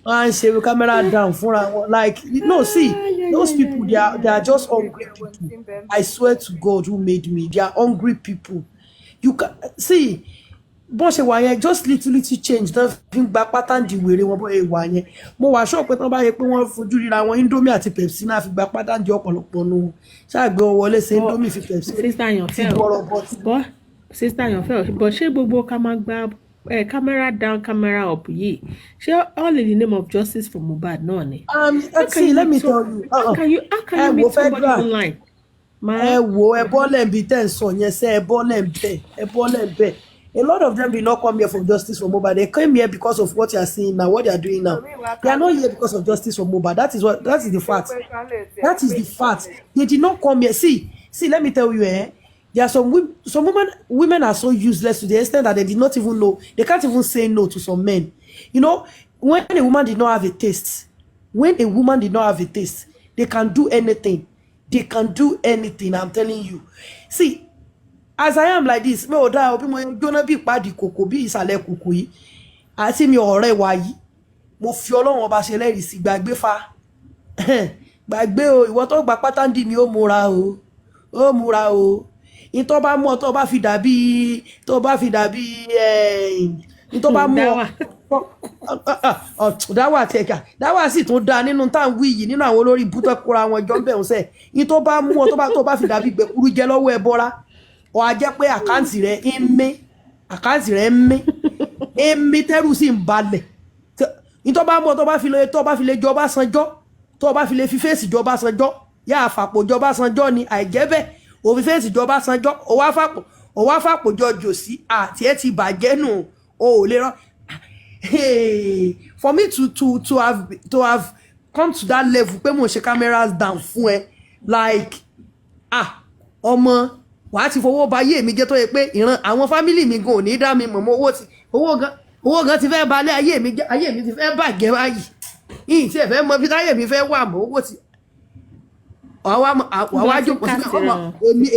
wọ́n á ń ṣe camera down fúnra wọn like no see those people they are just hungry people I swear to God who made me they are hungry people you can see bọ́n ṣe wà yẹn just little change náà fi ń gba pátá di wèrè wọn bọ́ ẹ wà yẹn mo wà ṣọ́ pé tán bá yẹ pé wọ́n fojú ríra wọn Indomie àti Pepsi náà fi gba pátá di ọ̀pọ̀lọpọ̀ nu ṣáàgbé wọn wọlé ṣe Indomie fi Pepsi ti bọ̀rọ̀ bọ́ sísá àyànfẹ́ bọ́ ṣé gbogbo ká máa gba camera down camera up yìí ṣé all in the name of justice for Mohbad náà ni. see let me tell you how can you meet somebody online. ẹ wo ẹ bọ́lẹ̀ bí tẹ̀ ń sọ yẹn sẹ́ ẹ bọ́lẹ̀ bẹ́ẹ̀ a lot of them did not come here for justice for Mohbad. They came here because of what you are seeing now, what they are doing now. They are not here because of justice for Mohbad. That is the fact. That is the fact. They did not come here. See, let me tell you, there are some women are so useless to the extent that they did not even know. They can't even say no to some men. You know, when a woman did not have a taste, they can do anything. They can do anything, I'm telling you. See, as I am like this, me ò dá obi mo jóná bí ìpàdé kòkó bí ìsàlẹ̀ kòkó yìí àti mi ọ̀rẹ́ wa yìí mo fi Ọlọ́run ọba ṣe lẹ́rìí sí gbàgbé fa gbàgbé o ìwọ tó gba pátá ndí mi ó múra o in tó bá mú ọ tó bá fi dàbí in tó bá mú ọ dáwà tẹ̀ka dáwà sì tún dá nínú tá à ń wí yìí nínú àwọn olórí ibùtọ́ kóra wọn jọ ń bẹ̀ ń sẹ̀ in tó bá mú ọ tó bá fi dàbí gbẹ̀kúrú jẹ lọ́wọ́ ẹ bọ́ra ó á jẹ́ pé àkáǹtì rẹ̀ ń mí tẹ́rù sì ń balẹ̀ ní tó bá mọ́ tó bá fi lè jọba sanjọ́ tó bá fi lè fi fèsì jọba sanjọ́ yá àfàpò jọba sanjọ́ ni àìjẹ́ bẹ́ẹ̀ ó fi fèsì jọba sanjọ́ ó wá fàpò jọ jòsí àti ẹ ti bàjẹ́ nù ó ò lè rán for me to have come to that level pé mo ṣe cameras down fún ẹ like ọmọ wàá ti fowó ba ayé mi jẹ́ tó yẹ pé ìran àwọn fámílì mi gan ò ní dá mi mọ̀ mọ́ owó gan ti fẹ́ balẹ̀ ayé mi ti fẹ́ bàjẹ́ báyìí yìí tí ẹ fẹ́ mọ bí táyé mi fẹ́ wà mọ́ owó ti wàá jókòó sí ọmọ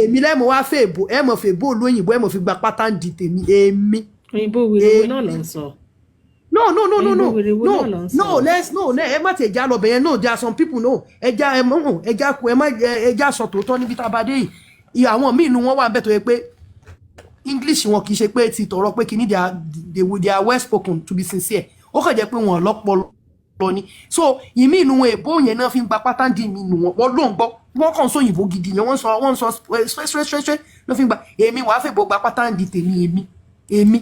èmi lẹ́mọ̀ wá fèèbò ẹ mọ̀ fèèbò olóyìnbó ẹ mọ̀ fi gba pátá ń di tèmi èmi. òyìnbó wèrè náà ló ń sọ. No, ẹ má tẹ̀ já lọ bẹ̀yẹn no there are some people no ẹja sọ tòótọ́ níbi tá a bá dé yìí àwọn míì nu wọn wà bẹ́ẹ̀ tó yẹ pé English wọn kì í ṣe pé ti tọrọ pé kìíní they are well spoken to be sincere ó kàn jẹ́ pé wọn lọ́pọlọ ni so ìmí inú wọn èbó yẹn náà fi ń gba pátá dì mí nu wọn ló ń gbọ́ wọn kàn sọ òyìnbó gidi ni wọ́n sọ straight ló fi ń gba èmi wàá fèbó gba pátá dì tèmi èmi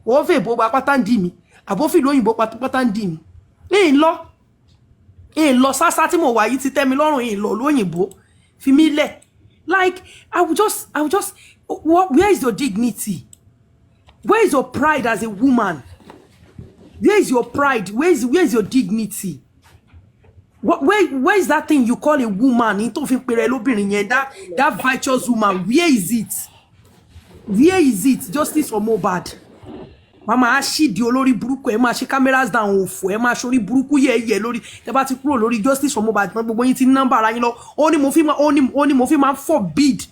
wọ́n fèbó gba pátá dì mí àbófin lóyìnbó pátá dì mí èyí lọ sásá tí mo wà yìí ti tẹ́ mi lọ́rùn èyí lọ lóyìnbó fi mí lẹ̀ like I will just where is your dignity? Where is your pride as a woman? Where is your pride? Where is your dignity? Where is that thing you call a woman? That virtuous woman, where is it? Where is it? Justice for Mohbad. Mama ashi di olórí burúkú ẹ máa ṣe cameras down òfò ẹ máa ṣorí burúkú yẹ lórí tẹ́ bá ti kúrò lórí Justice for Mohbad tán gbogbo yín ti number ara yín lọ ó ní mo fi máa forbid.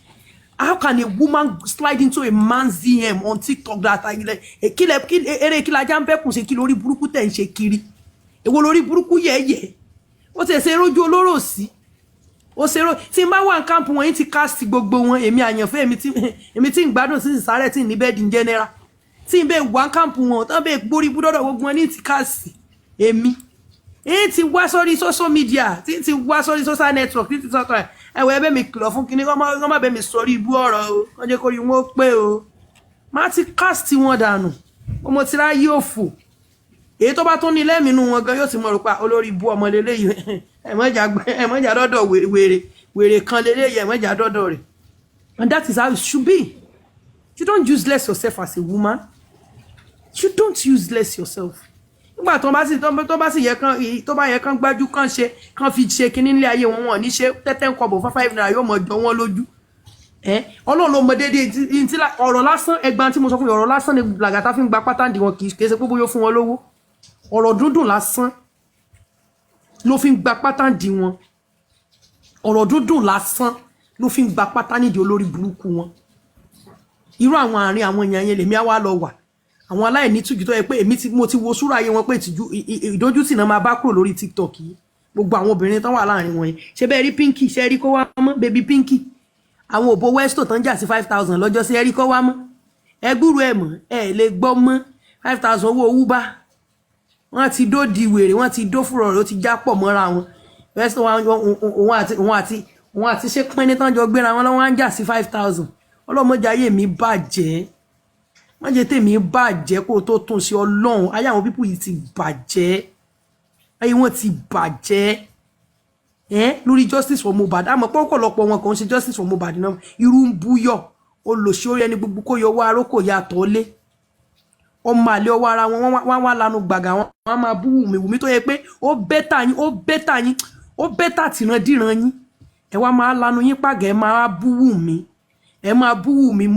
How can a woman slide into a man's DM on TikTok that kila jambe kun ṣe kí lórí burúkú tẹ́ ń ṣe kiri èwo lórí burúkú yẹ ó ti ṣe rojú olóró sí ó ṣe ro tí n bá wà camp wọn yín ti cast gbogbo wọn èmi àyànfẹ́ èmi tí ń gbádùn sí sáré tí ní bed in general tí n bẹ wà camp wọn tán bẹ gbórí budodo gbogbo wọn ní ti cast èmi ti wá sórí social media ti wá sórí social network ti sọ kan ẹwẹ bẹ mi kìlọ̀ fún kíní kó má bẹ mi sórí ibu ọ̀rọ̀ o kàn jẹ́ kó rí wọn pé o má ti cast wọn dànù mo ti ra yóò fò èyí tó bá tún ní lẹ́mìnú wọn gan yóò ti mọ̀ rò pa olórí ibu ọmọ lélẹ́yìí ẹ̀mọ́jà dọ́dọ̀ wèrè kan lélẹ́yìí ẹ̀mọ́jà dọ́dọ̀ rẹ̀. And that is how it should be. You don't useless yourself as a woman. You don't useless yourself. Nígbà tó bá sì yẹ kán gbájú kán fi ṣe kíní nílé ayé wọn ní ṣe tẹ́tẹ́ ń kọbọ̀ 5 naira yóò mọ̀ jọ wọn lójú. Ọlọ́run ló mọ dédé tí ọ̀rọ̀ lásán ẹgbàá tí mo sọ fún ọ̀rọ̀ lásán ni Lagata fi ń gba pátánì wọn kì í ṣe pé bóyá fún wọn lówó. Ọ̀rọ̀ dúndùn lásán ló fi ń gba pátánì wọn. Ọ̀rọ̀ dúndùn lásán ló fi ń gba pátánì di olórí burúkú wọn. Irú àwọn àárín àwọn èèyàn yẹn lèmi á wá lọ wà. Àwọn aláìní tùjú tó yẹ pé mo ti wo súra ayé wọn pé ìdójútì náà máa bá kúrò lórí TikTok yìí. Gbogbo àwọn obìnrin tán wà láàrin wọn yẹn. Ṣé bẹ́ẹ̀ rí Pinky ṣe rí kó wá mọ́ baby Pinky. Àwọn òbó Westo tán jà sí 5,000 lọ́jọ́ sí ẹ rí kó wá mọ́. Ẹ gbúrú ẹ̀ mọ́ ẹ lè gbọ́ mọ́ 5,000 owó Uber. Wọ́n ti dó di wèrè wọ́n ti dó fúrọ̀ ló ti já pọ̀ mọ́ra wọn. Westo òun àti ṣe pín ní tán jọ gbéra wọn lọ́wọ́ ń jà sí 5,000. Ọlọ́mọdé ayé mi bàjẹ́. Má jẹ́ tèmi bàjẹ́ kó tó tún ṣe Ọlọ́run ayé àwọn pípù yìí ti bàjẹ́ ayé wọn ti bàjẹ́ lórí Justice for Mohbad àmọ́ pé ọ̀pọ̀lọpọ̀ wọn kàn ń ṣe Justice for Mohbad náà irú ń búyọ̀ olòṣì orí ẹni gbogbo kó yọ wá arókò yàtọ̀ lé ọmọ àlè ọwọ́ ara wọn wá lanu gbàgà wọn máa bú Wùmí tó yẹ pé ó bẹ́tà tìrandíran yín ẹ wá máa lanu yín pàgẹ́ ẹ máa bú Wùmí ẹ máa bú Wùmí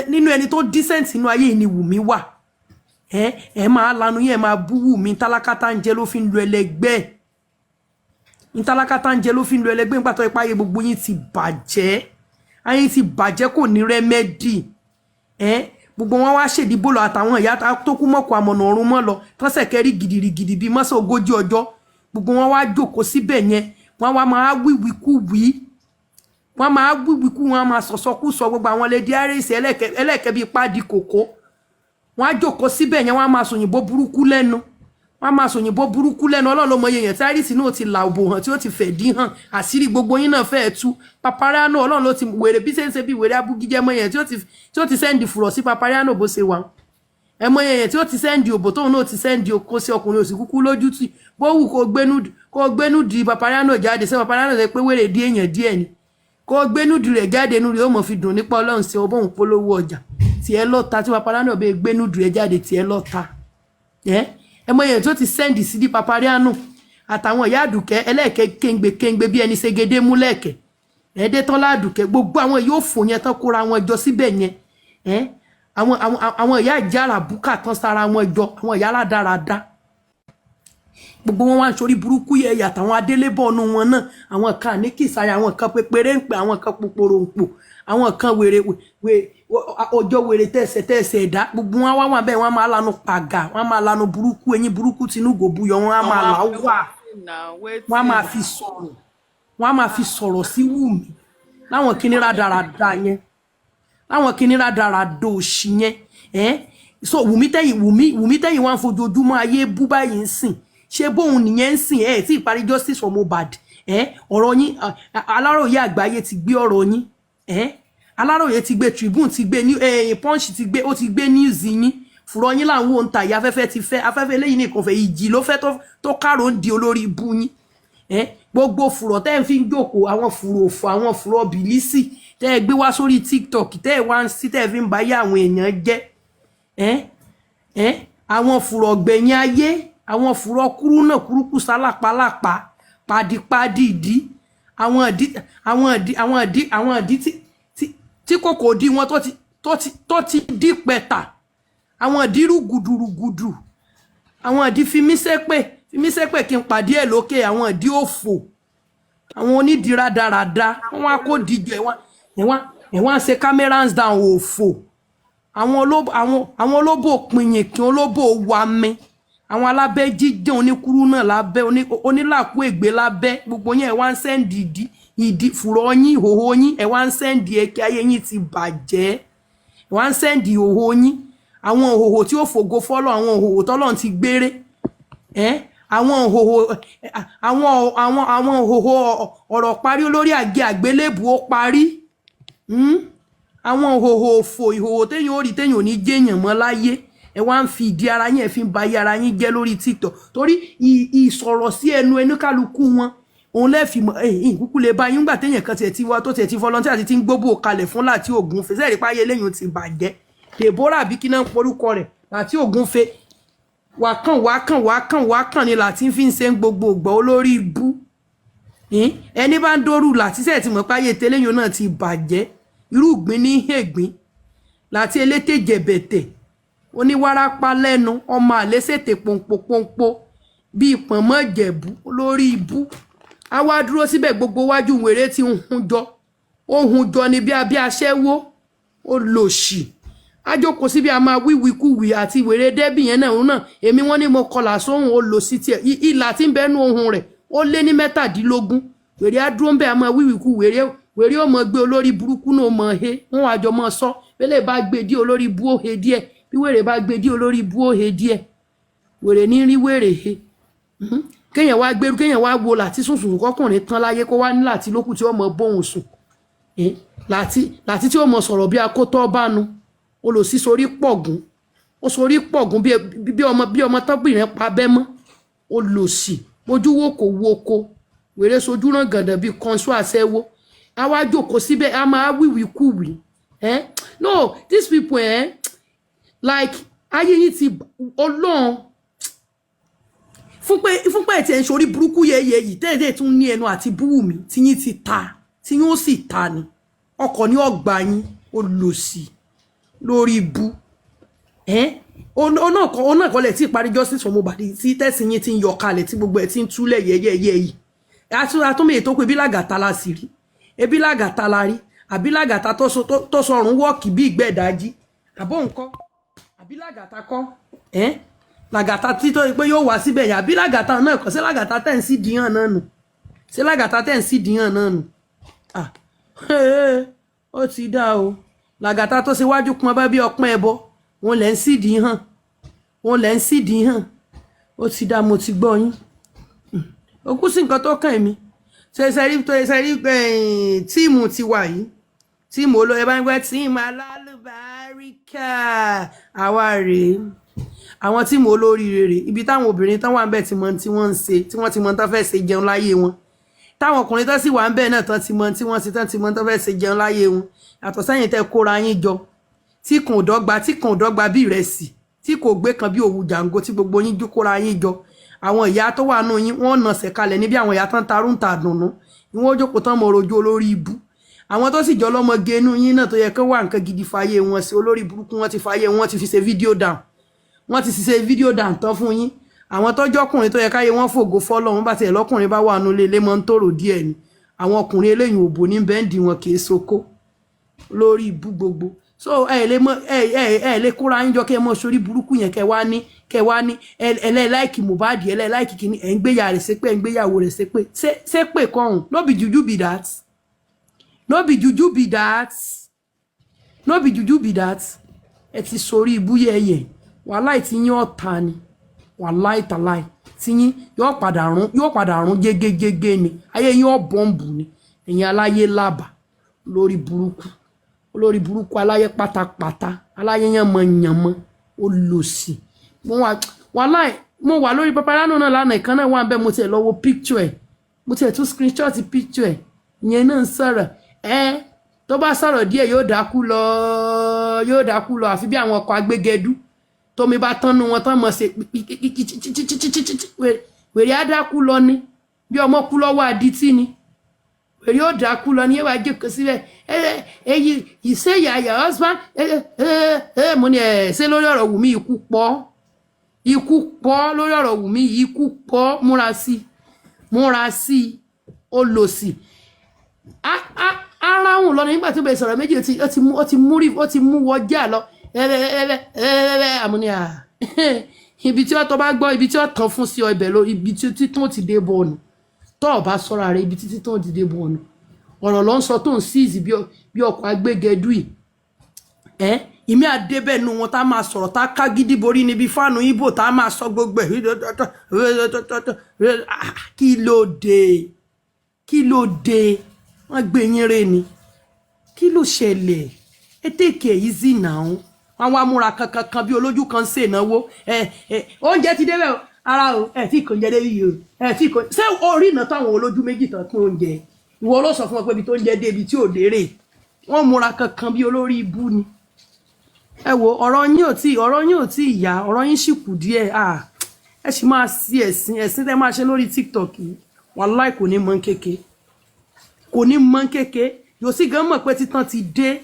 nínú ẹni tó decent nínú ayé ni Wùmí wà ẹ máa lanu yín ẹ máa bú Wùmí tálákátá ń jẹ ló fi ń lo ẹlẹgbẹ́ tálákátá ń jẹ ló fi ń lo ẹlẹgbẹ́ nígbà tó ipá ayé gbogbo yín ti bàjẹ́ ayé ti bàjẹ́ kò ní rẹ́mẹ́dì gbogbo wọn wá ṣèdìbò lọ àtàwọn ìyá tó kú mọ́kọ àmọ̀nà ọ̀run mọ́ lọ tọ́sẹ̀ kẹrí gidigidi bíi mọ́sẹ̀ 40 ọjọ́ gbogbo wọn wá jókòó síbẹ̀ yẹn wọn wá máa wíwíkúwí wọn máa wíwíkú wọn máa sọ̀sọ́kú sọ gbogbo àwọn lady Harris ẹlẹ́kẹ̀ bíi páàdì kòkó wọn á jókòó síbẹ̀ yẹn wọn máa sòyìnbó burúkú lẹ́nu Ọlọ́run ló mọ yẹn tí Harris náà ti là òbò hàn tí ó ti fẹ̀dí hàn àṣírí gbogbo yín náà fẹ́ẹ̀ tú Papariano Ọlọ́run ló ti wèrè bí ṣe bí wèrè abúgíjẹ́ mọ́ yẹn tí ó ti sẹ́ndì fùrọ̀ sí Papariano bó ṣe wà ẹ mọ yẹn tí ó ti sẹ́ndì òbò tóun náà ti sẹ́ndì okó sí ọkùnrin òsì kúkú lójú tì bó wù kó gbénú di Papariano jáde sí Papariano rẹ pé wèrè dí èèyàn díẹ̀ ni kó gbénú di rẹ̀ jáde nú rẹ̀ ó mọ̀ fi dùn nípa Ọlọ́run sí ọbọ̀n polówó ọjà tiẹ̀ lọ́ta tí Papariano bẹ gbénú di rẹ̀ jáde tiẹ̀ lọ́ta ẹ mọ yẹn tí ó ti sẹ́ndì sí di Papariano àtàwọn ìyá àdùkẹ́ ẹlẹ́ẹ̀kẹ́ kéńgbé bí ẹni ṣègede mú lẹ́ẹ̀kẹ́ ẹ̀ẹ́dẹ́ tán ládùkẹ́ gbogbo àwọn yóò fò yẹn tán kóra wọn jọ síbẹ̀ yẹn àwọn ìyá ìjára búkà tán sára wọn jọ àwọn ìyá aládàáradá gbogbo wọn wá ń sórí burúkú yẹ àtàwọn adélébọ̀nù wọn náà àwọn kan ní kìsàyà àwọn kan pépéré ń pè àwọn kan pòpòrò ń pò àwọn kan wèrè ọjọ́ wèrè tẹ̀sẹ̀ ẹ̀dá gbogbo wọn wá wà bẹ́ẹ̀ wọ́n máa lanu pàgà wọ́n máa lanu burúkú eyín burúkú tinúgò buyọ̀ wọ́n á máa là wà wọ́n á máa fi sọ̀rọ̀ sí Wùmí láwọn kíní rádaràda yẹn láwọn kíní rádaràda òṣì yẹn so Wùmí tẹ́yìn wọ́n fojoojúmọ́ ayé bú báyìí ń sìn ṣé bóun nìyẹn ń sìn tí ìparí Justice for Mohbad ọ̀rọ̀ yín Aláròyé àgbáyé ti gbé ọ̀rọ̀ yín Aláròyé ti gbé Tribune ti gbé Punch ti gbé ó ti gbé news yín fùrọ̀ yín làwọn ohun tàyè afẹ́fẹ́ ti fẹ́ afẹ́fẹ́ lẹ́yìn nìkan fẹ́ ìjì ló fẹ́ tó kárò ń di olórí ibú yín gbogbo fùrọ̀ tẹ́ ń fi ń jókòó àwọn fùrọ̀ òfò àwọn fùrọ̀ bìlísì tẹ́ ẹ gbé wá sórí TikTok tẹ́ ẹ wá ń sí tẹ́ ẹ fi ń báyé àwọn èèyàn jẹ́ àwọn fùrọ̀ gbẹ̀yìn ayé àwọn fùrọ̀ kúrú náà kúrúkú sálápàlápà pàdípàdí ìdí àwọn ìdí tí kòkò dí wọn tó ti dí pẹ̀tà àwọn ìdí rúgùdùrùgùdù àwọn ìdí fi mí ṣépè kí n pàdé ẹ̀ lókè àwọn ìdí òfò àwọn onídìí rádaràda wọn á kó díjọ ẹ̀wọ̀n ṣe cameras down òfò àwọn olóbò pìnyìn kí olóbò wa mi àwọn alábẹ́ jíjẹ́ oníkúrú náà lábẹ́ onílàkú ègbé lábẹ́ gbogbo yẹn ẹ̀ wá ń sẹ́ndì ìdí fùrọ̀ yín ìhòhò yín ẹ̀ wá ń sẹ́ndì ẹ̀kẹ́ ayé yín ti bàjẹ́ ẹ̀ wá ń sẹ́ndì ìhòhò yín àwọn òhòhò tí ó fògo fọ́lọ̀ àwọn òhòhò tọ́lọ̀ ti gbére àwọn òhòhò ọ̀rọ̀ parí olórí àgé àgbélébù ó parí àwọn òhòhò òfò ìhòhò téèyàn ó rí téèyàn ò ní jẹ́yàn mọ́ láyé ẹ wá ń fi ìdí ara yín ẹ fi ń ba ayé ara yín jẹ́ lórí TikTok torí ìsọ̀rọ̀ sí ẹnu kálukú wọn òun lẹ́ẹ̀fì mọ̀ ìkúkú lè bá yín gbà téèyàn kan tiẹ̀ ti wá tó tiẹ̀ ti volunteer àti ti ń gbóbò kalẹ̀ fún láti Ògúnfe sẹ́ẹ̀rí páyé lẹ́yìn ti bàjẹ́ Deborah bí kí náà ń porúkọ rẹ̀ láti Ògúnfe wákàn ni láti fi ń ṣe gbogbo ògbà olórí ibú ẹni bá ń dórú láti sẹ́ẹ̀ ti mọ̀ páyé tẹ́lẹ́yìn náà ti bàjẹ́ irú ìgbín ní ègbín láti elétè jẹ̀bẹ̀tẹ̀ oníwárápá lẹ́nu ọmọ àlésètè pòǹpòǹpò bíi pọ̀nmọ́ jẹ̀bú olórí ibú a wá dúró síbẹ̀ gbogbo wájú wèrè tí ń hun jọ ni bí aṣẹ́wó ó lòṣì ajókòó síbi a máa wíwíkúwì àti wèrè dẹ́bì yẹn náà èmi wọ́n ní mo kọlà sóhun ó lò sí tiẹ̀ ìlà tí ń bẹ́nu ohun rẹ̀ ó lé ní 17 wèrè á dúró ń bẹ́ a máa wíwíkú wèrè ó mọ gbé olórí burúkú náà mọ he wọn àjọ mọ sọ bẹ́lẹ̀ bá gbé dí olórí bú ó he díẹ̀ bí wèrè bá gbé dí olórí bú ó he díẹ̀ wèrè ní rí wèrè he kéèyàn wá gbèrú kéèyàn wá wo láti sùn kọkùnrin tán láyé kó wá ní láti lókù tí ó mọ bóun sùn láti tí ó mọ sọ̀rọ̀ bí akótọ́ bánu olùsí sorí pọ̀gùn ó sorí pọ̀gùn bí ọmọ tọ́gbìnrin pa bẹ́ mọ́ olùsí ojú wo kò wo ko wèrè sojú ràn gàdàn bí kọ́ńsó àṣẹwó a wá jókòó síbẹ̀ a máa wíwíkúwì no these people like ayé yín ti ọlọ́run fún pé ẹ̀ tí ẹ̀ ń sorí burúkú yẹyẹ yìí tẹ́lẹ̀ tún ní ẹnu àti búwù mi tí yín ti ta tí yín ó sì ta ni ọkọ̀ ní ọgbà yín olùsí lórí ibú ọ̀nà kọlẹ̀ tí ìparí justice for Mohbad tí tẹ́sí yín ti ń yọ kalẹ̀ tí gbogbo ẹ̀ ti ń túlẹ̀ yẹ́yẹ́ yìí àtúnmọ̀ ètò pé ebi lágàtà la sì rí ebi lágàtà la rí àbí lágàtà tó sọrùn wọ́ọ̀kì bí ìgbẹ́ẹ̀dájí àbó nǹkan àbí lágàtà kọ́ lágàtà títọ́ pé yóò wá síbẹ̀ yà àbí lágàtà náà kọ́ sí lágàtà tẹ̀ ń sí dìhàn náà nù sí lágàtà tẹ̀ ń sí dìhàn náà nù ó ti dá o làgàtà tó ṣe wájú pọn bá bí ọpọ́n ẹbọ wọn lẹ́ ń sídìí hàn ó ti dá mo ti gbọ́ yín òkú sí nǹkan tó kàn mí ṣe rí tíìmù ti wà yìí tíìmù olóyè bá ń gbẹ́ tíìmù alálùbáríkà àwa rèé àwọn tíìmù olóríire ibi táwọn obìnrin tán wà ń bẹ̀ tí wọ́n ń ṣe tí wọ́n ti mọ tán fẹ́ ṣe jẹun láyé wọn táwọn ọkùnrin tán sì wà ń bẹ̀ náà tán ti mọ tí wọ́n ti tán ti mọ tán fẹ́ ṣe jẹun láyé wọn yàtọ̀ sẹ́yìn tẹ́ kóra yín jọ tí kò dọ́gba bí ìrẹsì tí kò gbé kan bí òwú jàǹgó tí gbogbo yín kóra yín jọ àwọn ìyá tó wà nù yín wọ́n nà sẹ̀kalẹ̀ níbi àwọn ìyá tán tarú ń ta dùnnú ni wọ́n jókòó tán mọ rojú olórí ibú àwọn tó sì jọ lọ́mọge inú yín náà tó yẹ kó wà nǹkan gidi fàyè wọn sí olórí burúkú wọn ti fàyè wọn ti fi ṣe fídíò down wọ́n ti ṣe fídíò down tán fún yín àwọn tọ́jọ́ ọkùnrin tó yẹ káyé wọ́n fògo fọ́lọ́run bá tiẹ̀ lọ́kùnrin bá wà nù lélẹ́ mọ́ ń tòrò díẹ̀ ni àwọn ọkùnrin eléyìí òbò ní bẹ́ǹdì wọn kì í soko lórí ibú gbogbo so ẹ lè kóra yín jọ kẹ́ mọ́ sórí burúkú yẹn kẹ́ wá ní ẹlẹ́láìkì Mohbad ẹlẹ́láìkì kìíní ẹ̀ ń gbéyà rẹ̀ ṣépè ẹ̀ ń gbéyàwó rẹ̀ ṣépè kọ́hún no be juju be that no be juju be that no be juju be that ẹ ti sórí ibú yẹ̀yẹ̀ wàláì tí yín ọ̀tá ni wàláì tàláì tí yín yóò padà rún gégégégé ni ayé yín ọ̀ bọ́ǹbù ni ẹ̀yin aláyé lábà lórí burúkú aláyé pátápátá aláyé yànmọ́ olòṣì mo wà lórí paparazzo náà lánàá ìkan náà wà bẹ́ẹ̀ mo tiẹ̀ lọ wo picture ẹ̀ mo tiẹ̀ tún screenshot picture ẹ̀ ìyẹn náà ń sọ̀rọ̀ tó bá sọ̀rọ̀ díẹ̀ yóò dákú lọ àfi bí àwọn ọkọ̀ agbégẹdú tómi bá tán nu wọn tán mọ̀ ṣe wèrè á dákú lọ ní bí ọmọ kú lọ́wọ́ adití ni wèrè ó dákú lọ ní ẹwà jókòó síbẹ̀ èyí ìṣèyà your husband mo ní ṣe lórí ọ̀rọ̀ Wùmí ikú pọ̀ lórí ọ̀rọ̀ Wùmí ikú pọ̀ múra sí ó lò sí ara òun lọ nígbà tó bẹ sọ̀rọ̀ méjì ó ti mú wọjá lọ àmúni ibi tí ó tó bá gbọ́ ibi tí ó tán fún sí ọ ibẹ̀ lọ ibi tí tó ti dé bọ́ọ̀nù tó bá sọ́ra rẹ̀ ibi tí tó ti dé bọ́ọ̀nù ọ̀rọ̀ ló ń sọ tó ń síìsì bí ọkọ̀ agbégẹdú yìí ìmí àdébẹ̀ nu wọn tá máa sọ̀rọ̀ tá ká gidi borí níbi fáànù ibo tá máa sọ gbogbo ẹ̀ kí ló dé wọ́n gbé yín rè ni kí ló ṣẹlẹ̀ ẹ tèkè easy now wọ́n wá múra kankan bí olójú kan ṣe ìnáwó oúnjẹ ti débẹ̀ ara o tí kò ń jẹ débi yìí o tí kò ṣé orí ìná táwọn olójú méjì tán pín oúnjẹ ìwọ ló sọ fún wọn pé ibi tó ń jẹ débi tí ò lérè wọ́n múra kankan bí olórí ibú ni ẹ wo ọ̀rọ̀ yín ò tí ìyá ọ̀rọ̀ yín sì kù díẹ̀ ẹ sì máa sí ẹ̀sìn tẹ́ máa ṣe lórí TikTok yìí wàláì kò ní mọ̀ kéke yóò sì gan mọ̀ pé títàn ti dé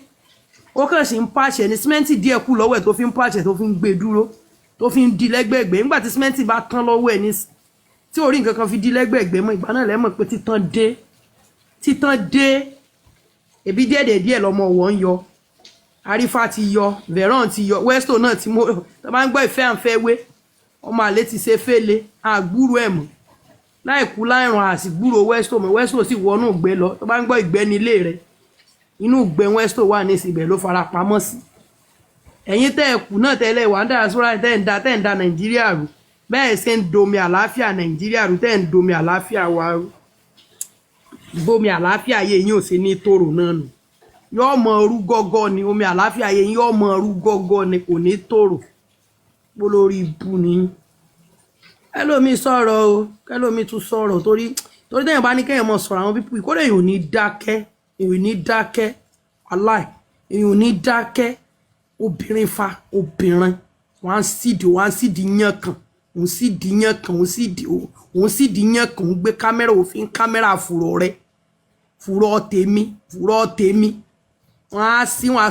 ó kàn sí ń pàṣẹ ní símẹ́ǹtì díẹ̀ kù lọ́wọ́ ẹ̀ tó fi ń pàṣẹ tó fi ń gbé dúró tó fi ń di lẹ́gbẹ̀ẹ́gbẹ́ nígbà tí símẹ́ǹtì bá tán lọ́wọ́ ẹ̀ ní tí orí nǹkan kan fi di lẹ́gbẹ̀ẹ́gbẹ́ mọ́ ìgbà náà lẹ́mọ̀ pé títàn dé ebi díẹ̀ lọ́mọ ọ̀wọ́ ń yọ Arifa ti yọ Veron ti yọ Westo náà ti mọ tó bá ń gbọ́ ìfẹ́ àǹfẹ́ wé ọmọ àlè ti ṣe fẹ́lẹ̀ àgbúrò ẹ̀ mọ́ láìkú láìrùn àsìgbúrò Westo mọ́ Westo sì wọnú ìgbẹ́ lọ tó bá ń gbọ́ ìgbẹ́ nílé rẹ̀ inú ìgbẹ́ Westo wà ní ìsìbẹ̀ ló fara pamọ́ sí ẹ̀yin tẹ́ ẹ̀kú náà tẹ́lẹ̀ wà ń dára sóra tẹ́ ń da Nàìjíríà rú bẹ́ẹ̀ ṣe ń domi àlàáfíà Nàìjíríà rú tẹ́ ń domi àlàáfíà wa rú bomi àlàáfíà yẹ yín ò sí ní tòrò náà nù yóò mọ ọrú gọ́gọ́ ni omi àlàáfíà yẹ yóò mọ ọrú gọ́gọ́ ni kò ní tòrò polórí ibu ni ẹlòmí sọ̀rọ̀ o kẹlòmí tún sọ̀rọ̀ torí téèyàn bá ní kéèyàn mọ sọ̀rọ̀ àwọn pípù ìkórè èèyàn ò ní dákẹ́ aláì èèyàn ò ní dákẹ́ obìnrin wọ́n sì di yán kan òun sì di yán kan òun gbé kámẹ́rà òfin kámẹ́rà fùrọ̀ tèmi wọ́n á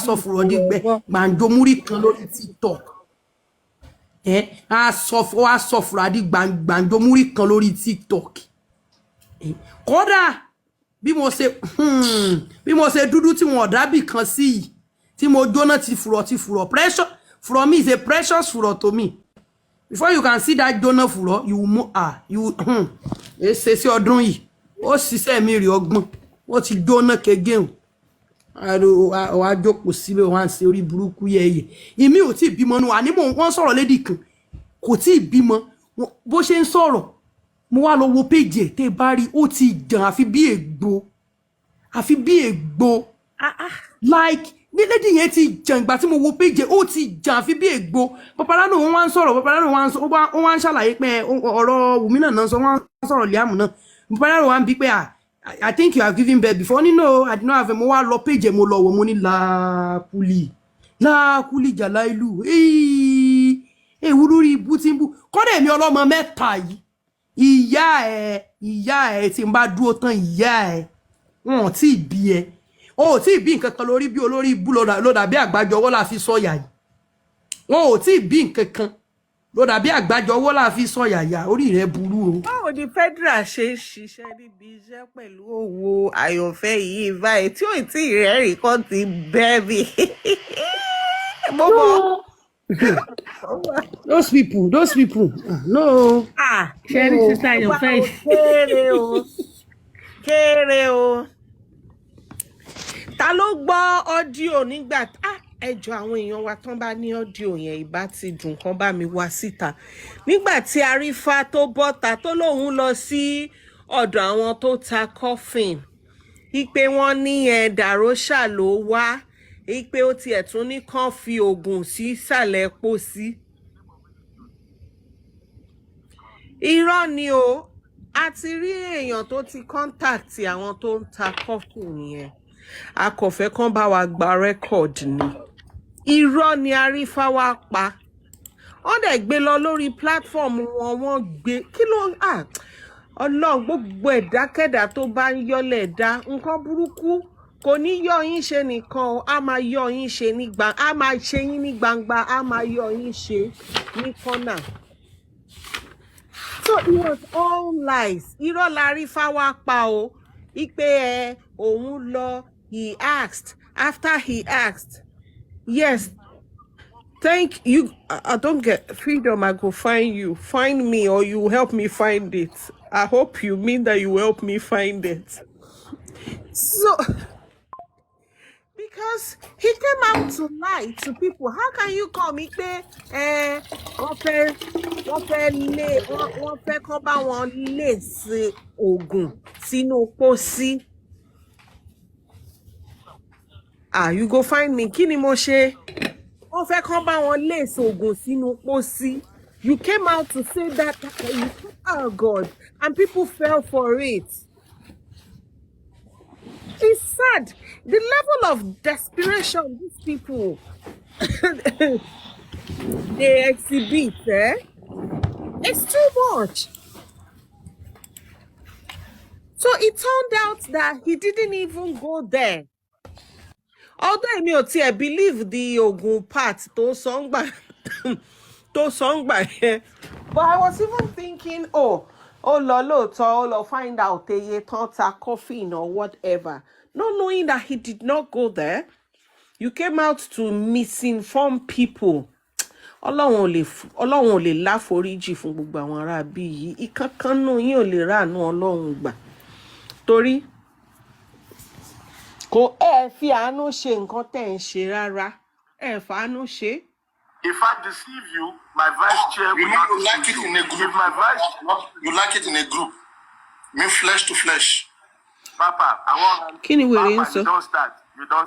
sọ fùrọ̀ dígbẹ́ gbàǹjo múrí kan lórí TikTok á sọ fùrọ̀ dí gbàǹjo múrí kan lórí TikTok kódà bí mo ṣe dúdú tí wọn ọ̀dábì kan sí yìí tí mo jóná ti fùrọ̀ pressure fùrọ̀ me is a precious fùrọ̀ to me before you can see that jóná fùrọ̀ you mú ṣe sí ọdún yìí ó ṣiṣẹ́ mi rí ọgbọ́n ó ti jóná kegéhùn wàá jókòó síbẹ̀ wọ́n á ṣe orí burúkú yẹ̀yẹ̀ ìmí ò tí ì bímọ nù àní wọ́n sọ̀rọ̀ lédì kan kò tí ì bímọ bó ṣe ń sọ̀rọ̀ mo wá lọ wo péjì ẹ̀ tẹ́ bá rí ó ti jàn àfi bí ègbò like ní lédì yẹn ti jàn ìgbà tí mo wo péjì ó ti jàn àfi bí ègbò Paparazzo wọn wá ń sọ̀rọ̀ Paparazzo wọn wá ń ṣàlàyé pé ọ̀rọ̀ Wùmí náà sọ wọ́n ń sọ̀rọ̀ Liam náà Paparazzo wọn bí pé I think you have given birth before. No, I did not have a mo wa lọ page mo lọ wo mo ní lákúlì Jalailu. Wúrúrí bútíbú. Kọ́dẹ̀ mi ọlọ́mọ mẹ́ta yìí. Ìyá ẹ̀ tí n bá dúró tán ìyá ẹ̀. Wọ́n tí bí ẹ. O tí bí nǹkan kan lórí bí olórí ibú ló dàbí àgbájọ ọwọ́ la fi sọ̀yà yìí. Wọ́n ò tí bí nǹkan kan ló dàbí àgbájọ ọwọ́ la fi sọ̀yà yà orí rẹ̀ burú o. Báwo ni federal ṣe ń ṣiṣẹ́ níbi iṣẹ́ pẹ̀lú owó àyànfẹ́ yìí báyìí tí ò tí ì rẹ́rìn kan ti bẹ́ẹ̀bì. Those people no. Ṣẹ́rí sísá àyànfẹ́ kéré o. Ta ló gbọ́ ọ́díò nígbà ẹjọ́ àwọn èèyàn wa tán bá ní ọ́díò yẹn ìbá ti dùn kán bá mi wá síta nígbà tí Arifa tó bọ́ta tó lóun lọ sí ọ̀dọ̀ àwọn tó ta coffin ipe wọ́n ní Darosha ló wá ipe ó tiẹ̀ tún ní kán fi oògùn sí ìsàlẹ̀ pósí irọ́ ni o a ti rí èèyàn tó ti kọ́ńtàkì àwọn tó ń ta coffin yẹn akọ̀fẹ́ kan bá wa gba rẹ́kọ̀dì ni irọ́ ni Arifa wá pa wọ́n dẹ̀ gbé lọ lórí platform wọn wọ́n gbé kí ló Ọlọ́run gbogbo ẹ̀dákẹ́dà tó bá ń yọ́lẹ̀ dá nǹkan burúkú kò ní yọ yín ṣe nìkan o a máa yọ yín ṣe ní gbangba a máa ṣe yín ní gbangba a máa yọ yín ṣe ní kọ́nà. So it was all lies irọ́ la rí fáwa pa o ipe òun lọ he asked after he asked yes thank you I don't get freedom I go find me or you help me find it. I hope you mean that you help me find it. So because he came out to lie to people. How can you call me wọ́n fẹ́ kọ́ bá wọn lace oògùn sínú pósí. You go find me. Kí ni mo ṣe? Wọ́n fẹ́ kọ́ bá wọn lace oògùn sínú pósí. You came out to say that. Oh God. And people fell for it. It's sad. The level of desperation these people they exhibit, it's too much. So it turned out that he didn't even go there. Although me I believe the Ogun part to songba but I was even thinking, lolo find out they thought a coffin or whatever. Not knowing that he did not go there. You came out to misinform people. Ọlọ́run ò lè láforíjì fún gbogbo àwọn ará bí yìí. Ìkankan nù yín ò lè ráàánú Ọlọ́run gbà. Torí kò fi àánú ṣe nǹkan tẹ́ ń ṣe rárá. Fàánú ṣe. If I deceive you, my vice chair will not deceive you. You like it in a group. Me flesh to flesh. Papa, I want. Kí ni wèrè ń sọ? You don't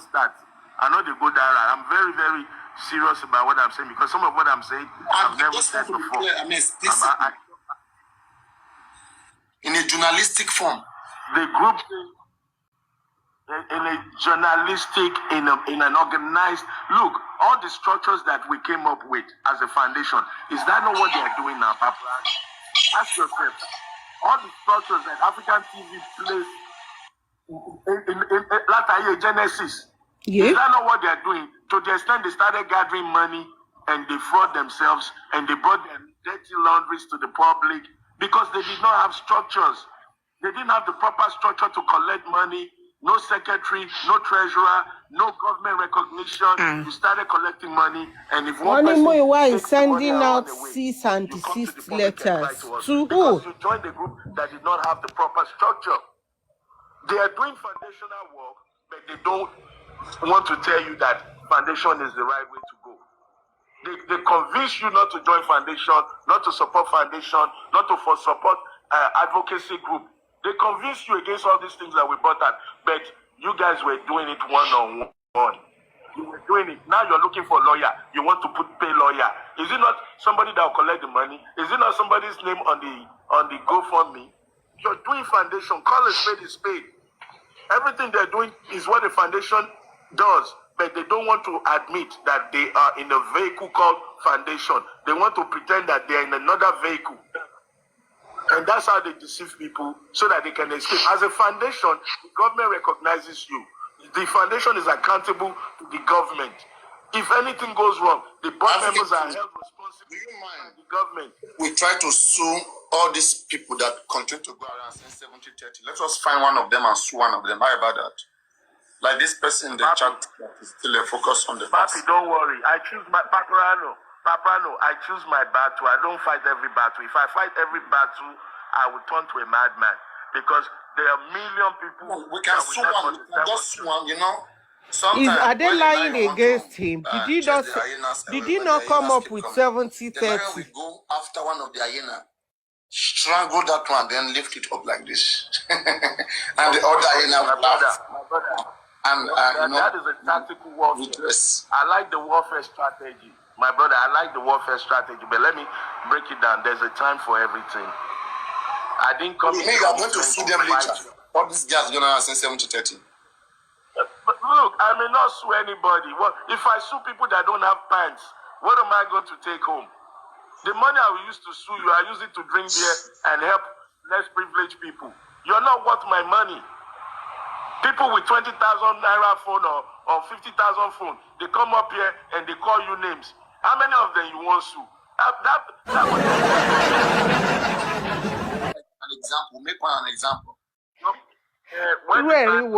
start. I know they go down. I'm very, very serious about what I'm saying because some of what I'm saying I've never said before. In a journalistic form. The group in a journalistic, in an organized look, all the structures that we came up with as a foundation, is that not what they are doing now, Papa? Ask yourself. All the structures that African TV plays in Latin Genesis, is that not what they are doing? To the extent they started gathering money and they fraud themselves and they brought their dirty laundries to the public because they did not have structures. They didn't have the proper structure to collect money. No secretary, no treasurer, no government recognition. You started collecting money, and if one person is sending out cease and desist letters to who? You joined the group that did not have the proper structure. They are doing foundational work, but they don't want to tell you that foundation is the right way to go. They convince you not to join foundation, not to support foundation, not to support advocacy group. They convinced you against all these things that we brought out, but you guys were doing it one-on-one. You were doing it. Now you're looking for a lawyer. You want to pay lawyer. Is it not somebody that will collect the money? Is it not somebody's name on the GoFundMe? You're doing foundation. Call a spade. Everything they're doing is what the foundation does, but they don't want to admit that they are in a vehicle called foundation. They want to pretend that they're in another vehicle. And that's how they deceive people so that they can escape. As a foundation, the government recognizes you. The foundation is accountable to the government. If anything goes wrong, the board members are held responsible by the government. We try to sue all these people that continue to go around since 70-30. Let us find one of them and sue one of them. How about that? Like this person in the chat that is still a focus on the past. Papi, don't worry. I choose my Paprano, I choose my battle. I don't fight every battle. If I fight every battle, I will turn to a madman because there are a million people. We can sue one. We can just sue one, you know. Are they lying against him? Did he not come up with 70-30? We go after one of the hyena, strangle that one, then lift it up like this, and the other hyena will laugh. And that is a tactical warfare. I like the warfare strategy. My brother, I like the warfare strategy, but let me break it down. There's a time for everything. I didn't come. You mean you are going to sue them later? All these guys going to say 70-30. But look, I may not sue anybody. Well, if I sue people that don't have pants, what am I going to take home? The money I will use to sue you, I use it to drink beer and help less privileged people. You're not worth my money. People with 20,000 naira phone or 50,000 phone, they come up here and they call you names. How many of them you want to sue? An example, make one an example. When the time comes, God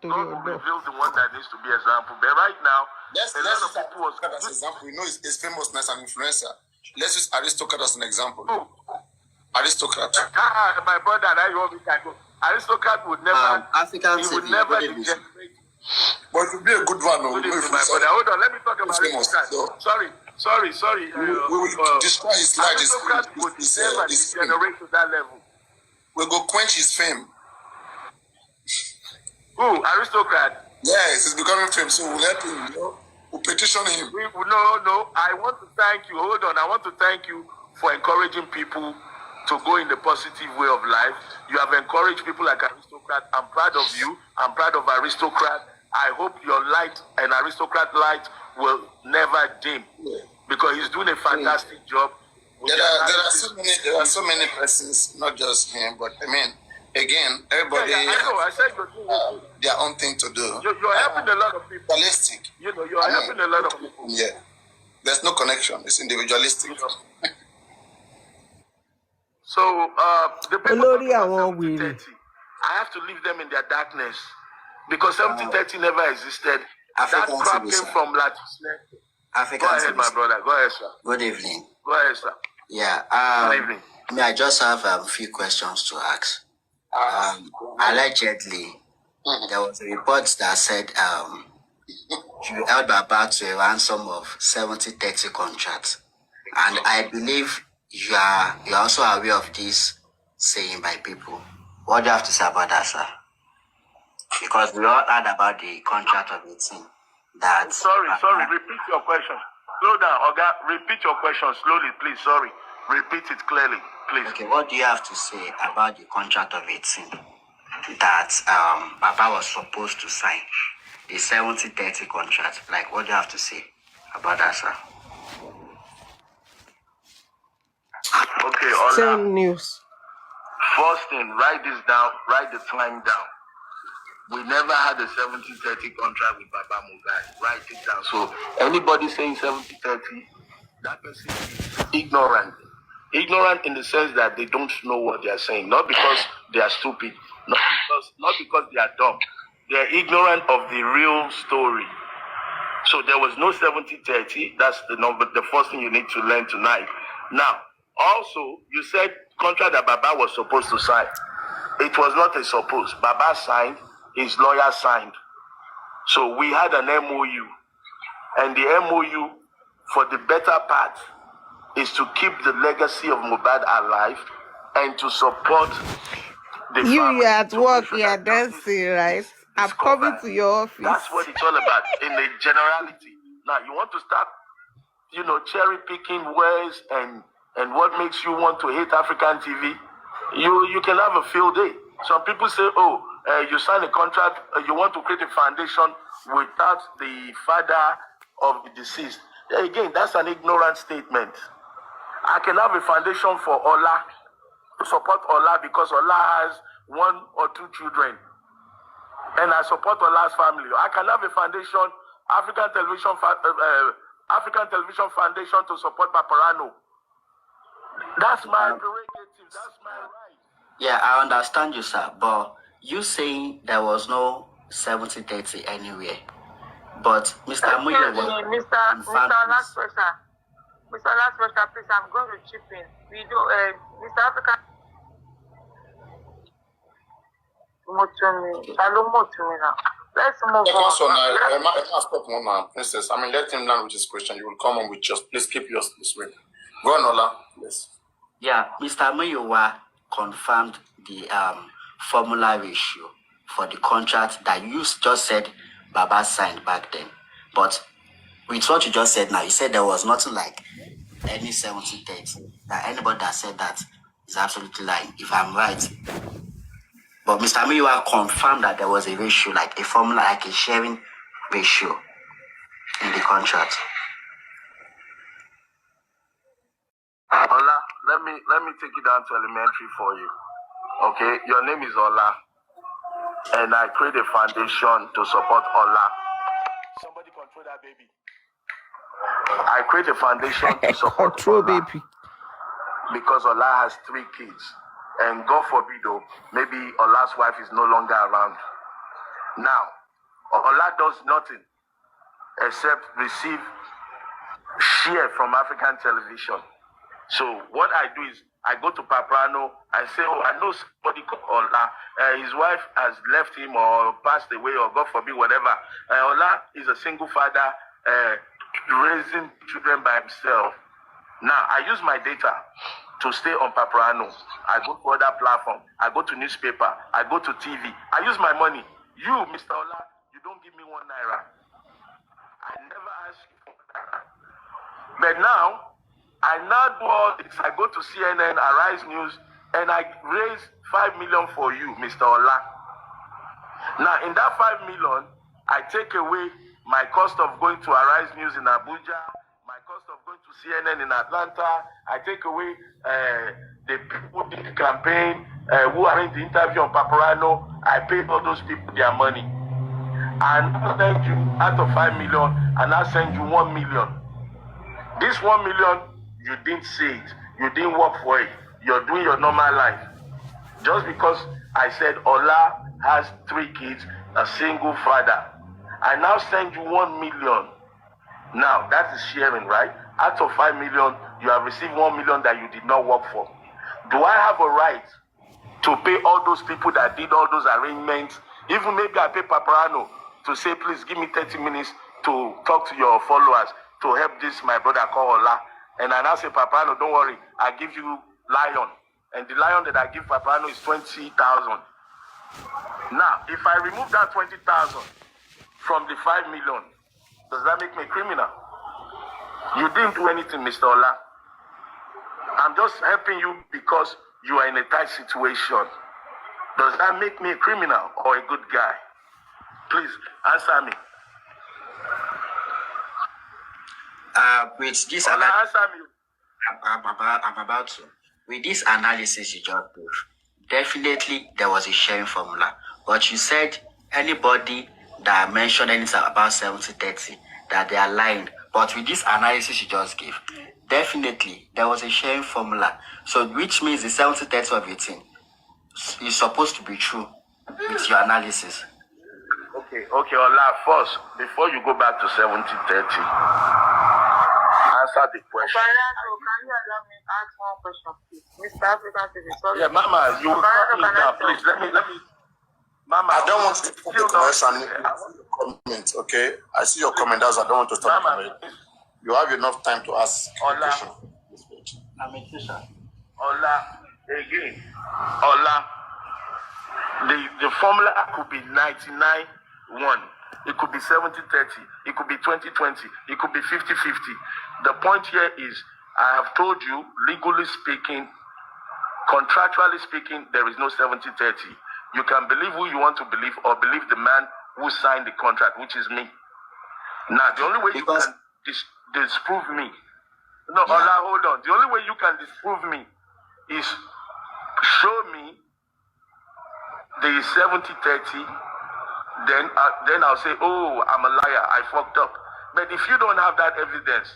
will reveal the one that needs to be example. But right now, let's use Aristocrat as an example. You know his famousness and influencer. Let's use Aristocrat as an example. Aristocrat. My brother, that you want me to go. Aristocrat would never, African he would never degenerate. But it would be a good one. No? My brother, hold on, let me talk about Aristocrat. Sorry. We will destroy his life. Aristocrat would never degenerate to that level. We go quench his fame. Who? Aristocrat? Yes, he's becoming famous, so we'll help him. We'll petition him. No. I want to thank you. Hold on. I want to thank you for encouraging people to go in the positive way of life. You have encouraged people like Aristocrat. I'm proud of you. I'm proud of Aristocrat. I hope your light and Aristocrat light will never dim because he's doing a fantastic job. There are so many persons, not just him, but I mean, again, everybody I said you're doing their own thing to do. You're helping a lot of people. Individualistic. You're helping a lot of people. Yeah. There's no connection. It's individualistic. So the people talking about 70-30, I have to leave them in their darkness because 70-30 never existed. That crap came from Latin. Go ahead, my brother. Go ahead, sir. Good evening. Go ahead, sir. Yeah. Good evening. I just have a few questions to ask. Allegedly, there was a report that said you held Baba to a ransom of 70-30 contracts, and I believe you are also aware of this saying by people. What do you have to say about that, sir? Because we all heard about the contract of the team. That sorry. Repeat your question. Slow down, Oga. Repeat your question slowly, please. Sorry. Repeat it clearly, please. Okay. What do you have to say about the contract of a team that Baba was supposed to sign? The 70-30 contract. Like, what do you have to say about that, sir? Okay, Ola. Same news. First thing, write this down, write the time down. We never had a 70-30 contract with Baba Mohbad. Write it down. So anybody saying 70-30, that person is ignorant. Ignorant in the sense that they don't know what they are saying. Not because they are stupid, not because they are dumb. They are ignorant of the real story. So there was no 70-30. That's the number. The first thing you need to learn tonight. Now, also, you said contract that Baba was supposed to sign. It was not a supposed. Baba signed, his lawyer signed. So we had an MOU. And the MOU, for the better part, is to keep the legacy of Mohbad alive and to support the family. You at work, you are dancing, right? I'm coming to your office. That's what it's all about in a generality. Now, you want to start, cherry picking words and what makes you want to hate African TV, you can have a field day. Some people say, you sign a contract, you want to create a foundation without the father of the deceased. Again, that's an ignorant statement. I can have a foundation for Ola, to support Ola because Ola has 1 or 2 children. And I support Ola's family. I can have a foundation, African Television Foundation to support Paparano. That's my prerogative. That's my right. Yeah, I understand you, sir. But you saying there was no 70-30 anywhere. But Mr. Muyo was Mr. Last question, please, I'm going to chip in. We do, Mr. African. Let's move on. Princess. Let him land with his question. You will come on with just, please keep yours this way. Go on, Ola. Yes. Yeah, Mr. Muyowa confirmed the formula ratio for the contract that you just said Baba signed back then. But with what you just said now, you said there was nothing like any 70-30. That anybody that said that is absolutely lying, if I'm right. But Mr. Muyowa confirmed that there was a ratio, like a formula, like a sharing ratio in the contract. let me take it down to elementary for you. Okay, your name is Ola, and I create a foundation to support Ola. Somebody control that baby. I create a foundation to support Control Ola baby. because Ola has 3 kids, and God forbid, though, maybe Ola's wife is no longer around. Now, Ola does nothing except receive share from African television. So what I do is I go to Paprano, I say, oh, I know somebody called Ola. His wife has left him or passed away or God forbid, whatever. Ola is a single father raising children by himself. Now, I use my data to stay on Paprano. I go to other platform. I go to newspaper. I go to TV. I use my money. You, Mr. Ola, you don't give me 1 naira. I never ask you for 1 naira. But now, I now do all this. I go to CNN, Arise News, and I raise 5 million for you, Mr. Ola. Now, in that 5 million, I take away my cost of going to Arise News in Abuja, my cost of going to CNN in Atlanta. I take away the people who did the campaign, who arranged the interview on Paparano. I pay all those people their money. And I send you out of 5 million, and I send you 1 million. This 1 million, you didn't see it. You didn't work for it. You're doing your normal life. Just because I said Ola has 3 kids, a single father. I now send you 1 million. Now, that is sharing, right? Out of 5 million, you have received 1 million that you did not work for. Do I have a right to pay all those people that did all those arrangements? Even maybe I pay Paparano to say, please give me 30 minutes to talk to your followers to help this, my brother called Ola. And I now say, Paparano, don't worry, I give you lion. And the lion that I give Paparano is 20,000. Now, if I remove that 20,000 from the 5 million, does that make me a criminal? You didn't do anything, Mr. Ola. I'm just helping you because you are in a tight situation. Does that make me a criminal or a good guy? Please answer me. With this Ola, answer me. I'm about to. With this analysis you just gave, definitely there was a sharing formula. But you said anybody that mentioned anything about 70-30, that they are lying. But with this analysis you just gave, definitely there was a sharing formula. So which means the 70-30 of your thing is supposed to be true with your analysis. Okay, Ola, first, before you go back to 70-30, answer the question. Can you allow me to ask one question, please? Mr. African TV, sorry. Yeah, Mama, you will cut me down, please. Let me. Mama, I don't want to stop the conversation. Comment, okay? I see your comment. I don't want to stop the conversation. You have enough time to ask a question. I'm a teacher. Ola, again. Ola, the formula could be 99-1. It could be 70-30. It could be 20-20. It could be 50-50. The point here is, I have told you, legally speaking, contractually speaking, there is no 70-30. You can believe who you want to believe or believe the man who signed the contract, which is me. Now, the only way you can disprove me, no, Ola, hold on. The only way you can disprove me is show me the 70-30, then I'll say, oh, I'm a liar, I fucked up. But if you don't have that evidence,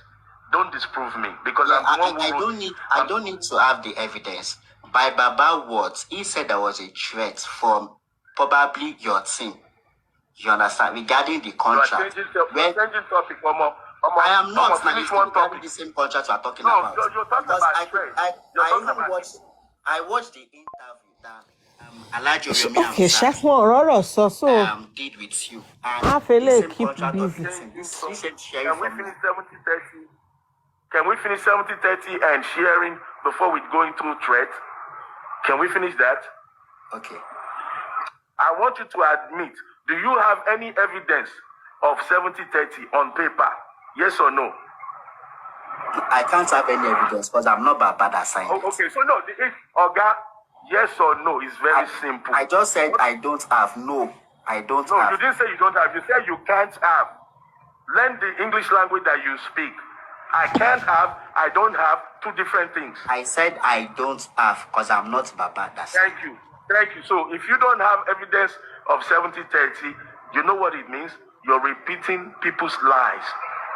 don't disprove me, because I'm the one who I don't need to have the evidence. By Baba words, he said there was a threat from probably your team. You understand? Regarding the contract. You're changing topic, Mama. I am not. Finish one topic. The same contract we are talking about. No, you're talking about I watched the interview that Alhaji Okay, Chef Mororo so did with you. I feel like keep busy. Can we finish 70-30? Can we finish 70-30 and sharing before we go into threat? Can we finish that? Okay. I want you to admit, do you have any evidence of 70-30 on paper? Yes or no? I can't have any evidence because I'm not Baba that signed it. Okay, so no, Oga, yes or no is very simple. I just said I don't have. No, I don't have. No, you didn't say you don't have. You said you can't have. Learn the English language that you speak. I can't have, I don't have, two different things. I said I don't have because I'm not Baba. That's Thank you. Thank you. So if you don't have evidence of 70-30, you know what it means? You're repeating people's lies.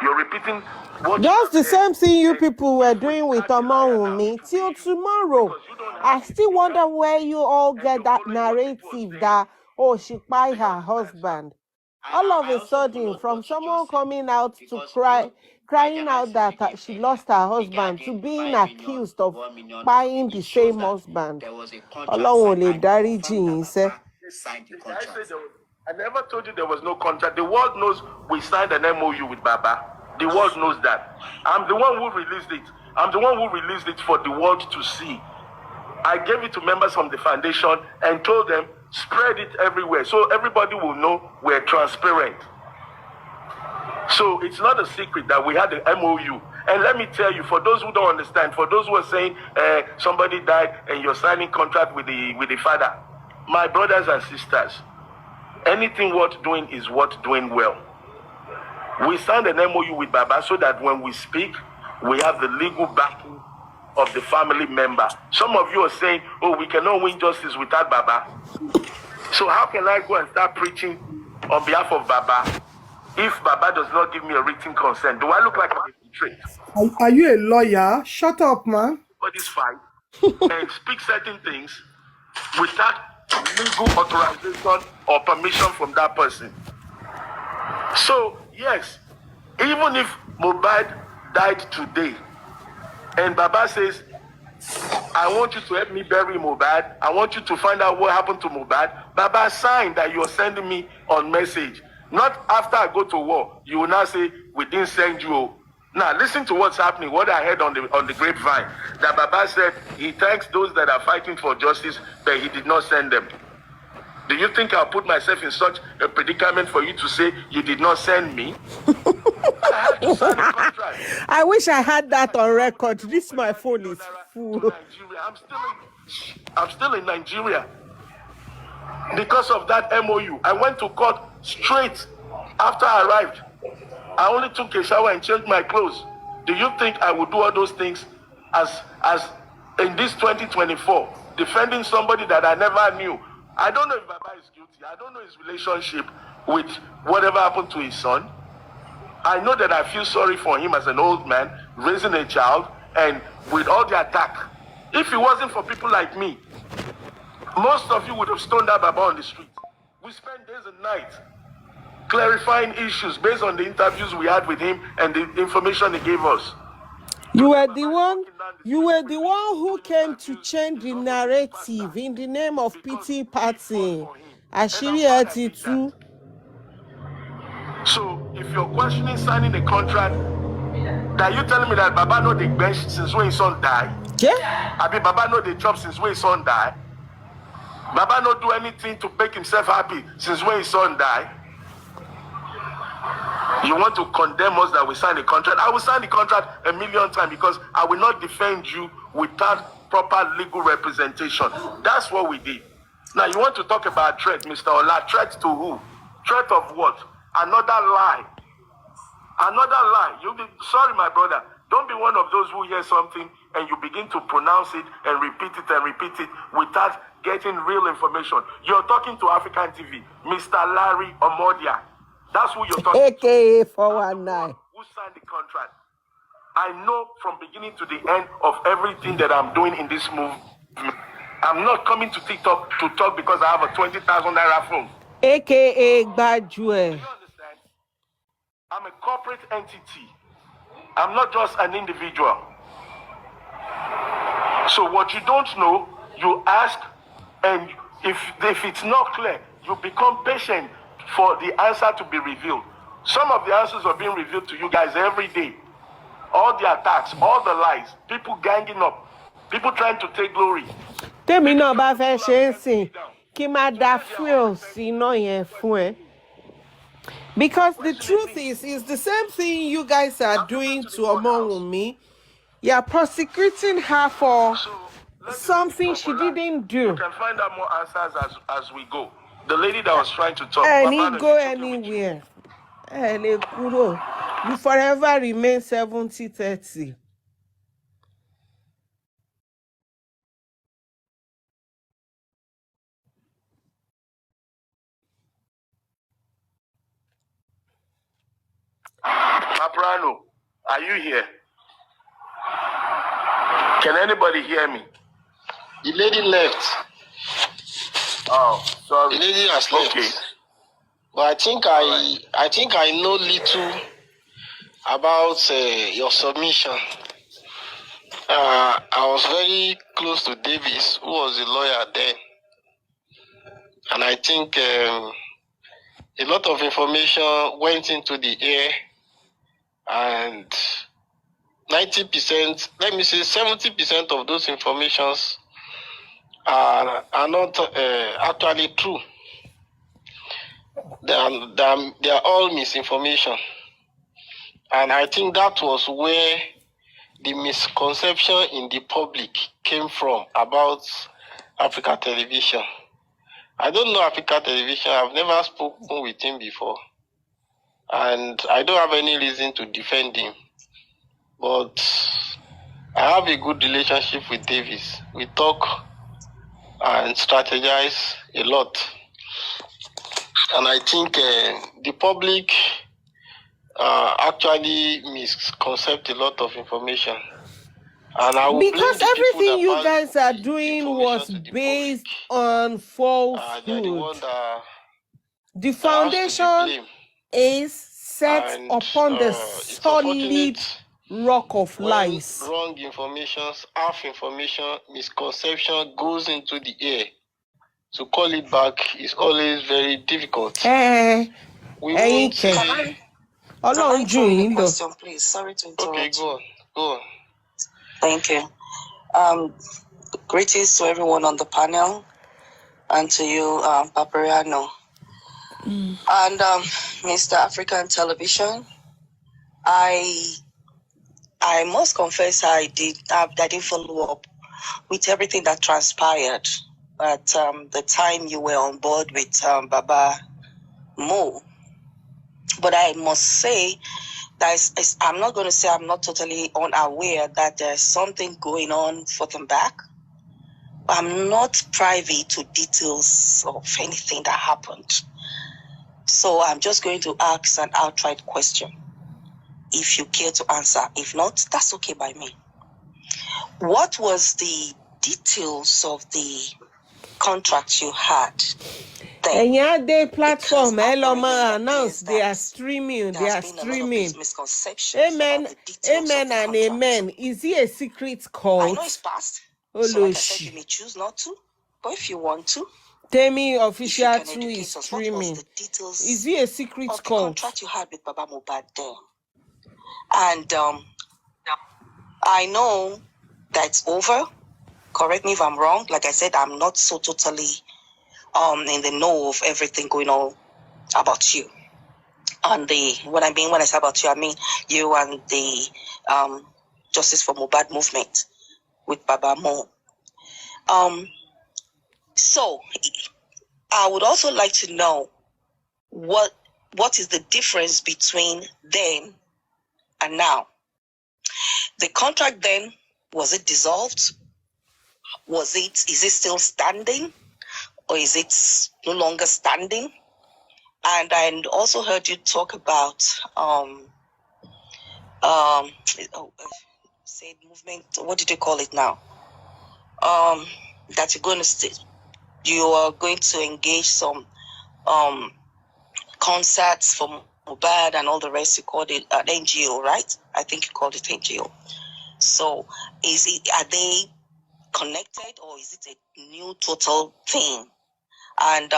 You're repeating what Just the same thing you people were doing with Omawumi till tomorrow. I still wonder where you all get that narrative that, oh, she by her husband. All of a sudden, from someone coming out to crying out that she lost her husband, to being accused of buying the same husband. Ọlọ́run ò lè dáríjì yín sẹ́. I never told you there was no contract. The world knows we signed an MOU with Baba. The world knows that. I'm the one who released it. I'm the one who released it for the world to see. I gave it to members from the foundation and told them, spread it everywhere so everybody will know we're transparent. So it's not a secret that we had the MOU. And let me tell you, for those who don't understand, for those who are saying somebody died and you're signing contract with the father, my brothers and sisters, anything worth doing is worth doing well. We signed an MOU with Baba so that when we speak, we have the legal backing of the family member. Some of you are saying, oh, we cannot win justice without Baba. So how can I go and start preaching on behalf of Baba if Baba does not give me a written consent? Do I look like I'm betrayed? Are you a lawyer? Shut up, man. Everybody's fight and speak certain things without legal authorization or permission from that person. So, yes, even if Mohbad died today and Baba says, I want you to help me bury Mohbad, I want you to find out what happened to Mohbad, Baba signed that you're sending me on message. Not after I go to war, you will now say, we didn't send you. Now, listen to what's happening, what I heard on the grapevine. That Baba said he thanks those that are fighting for justice, but he did not send them. Do you think I'll put myself in such a predicament for you to say you did not send me? I had to sign a contract. I wish I had that on record. This my phone is full. I'm still in Nigeria. Because of that MOU, I went to court straight after I arrived. I only took a shower and changed my clothes. Do you think I would do all those things as in this 2024, defending somebody that I never knew? I don't know if Baba is guilty. I don't know his relationship with whatever happened to his son. I know that I feel sorry for him as an old man raising a child and with all the attack. If it wasn't for people like me, most of you would have stoned that Baba on the street. We spent days and nights clarifying issues based on the interviews we had with him and the information he gave us. You were the one who came to change the narrative in the name of pity party. Àṣírí ẹ ti tú. So if you're questioning signing a contract, that you telling me that Baba know the bench since when his son died? Yeah. I mean, Baba know the job since when his son died. Baba not do anything to make himself happy since when his son died. You want to condemn us that we signed a contract? I will sign the contract 1,000,000 times because I will not defend you without proper legal representation. That's what we did. Now you want to talk about threat, Mr. Ola. Threat to who? Threat of what? Another lie. Another lie. You'll be sorry, my brother. Don't be one of those who hear something and you begin to pronounce it and repeat it without getting real information. You're talking to African TV, Mr. Larry Omodia. That's who you're talking AKA 419. Who signed the contract? I know from beginning to the end of everything that I'm doing in this movement. I'm not coming to TikTok to talk because I have a 20,000 naira phone. AKA Gbajue. I'm a corporate entity. I'm not just an individual. So what you don't know, you ask, and if it's not clear, you become patient for the answer to be revealed. Some of the answers are being revealed to you guys every day. All the attacks, all the lies, people ganging up, people trying to take glory. Tèmi náà bá fẹ́ ṣe é sìn kí má da fuel sí iná yẹn fún ẹ. Because the truth is the same thing you guys are doing to Omowunmi. You're prosecuting her for something she didn't do. You can find out more answers as we go. The lady that was trying to talk. And he go anywhere. lè kúrò. You forever remain 70-30. Paprano, are you here? Can anybody hear me? The lady left. Oh, sorry. The lady has left. Okay. But I think I know little about your submission. I was very close to Davis, who was the lawyer then, and I think a lot of information went into the air, and 90%, let me say 70% of those informations are not actually true. They are all misinformation. And I think that was where the misconception in the public came from about Africa Television. I don't know Africa Television. I've never spoken with him before. And I don't have any reason to defend him. But I have a good relationship with Davis. We talk and strategize a lot. And I think the public actually misconcept a lot lot of information. And I will because blame the people everything that you pass guys are doing was based on they are the one falsehood. that The has to be foundation blamed. is set And upon the it's solid unfortunate rock of when lies. wrong information, half information, misconception goes into the air. To call it back is always very difficult. We won't Can say. I throw in a question, please? Sorry to interrupt. Okay, go on. Thank you. Greetings to everyone on the panel and to you, Papriano. And Mr. African Television, I must confess I didn't follow up with everything that transpired at the time you were on board with Baba Mo. But I must say that I'm not going to say I'm not totally unaware that there's something going on for them back. I'm not privy to details of anything that happened. So I'm just going to ask an outright question. If you care to answer. If not, that's okay by me. What was the details of the contract you had? And yeah, they platform Eloma announced they are streaming. Amen and amen. Is he a secret cult? I know it's past. So like I said, you may choose not to. But if you want to, Temi official 2 is streaming. Is he a secret cult? The contract you had with Baba Mohbad then. And I know that's over. Correct me if I'm wrong. Like I said, I'm not so totally in the know of everything going on about you. And when I say about you, I mean you and the Justice for Mohbad movement with Baba Mo. So I would also like to know what is the difference between then and now. The contract then, was it dissolved? Is it still standing? Or is it no longer standing? And I also heard you talk about say movement, what did you call it now? That you are going to engage some concerts for Mohbad and all the rest. You called it an NGO, right? I think you called it NGO. So are they connected or is it a new total thing? And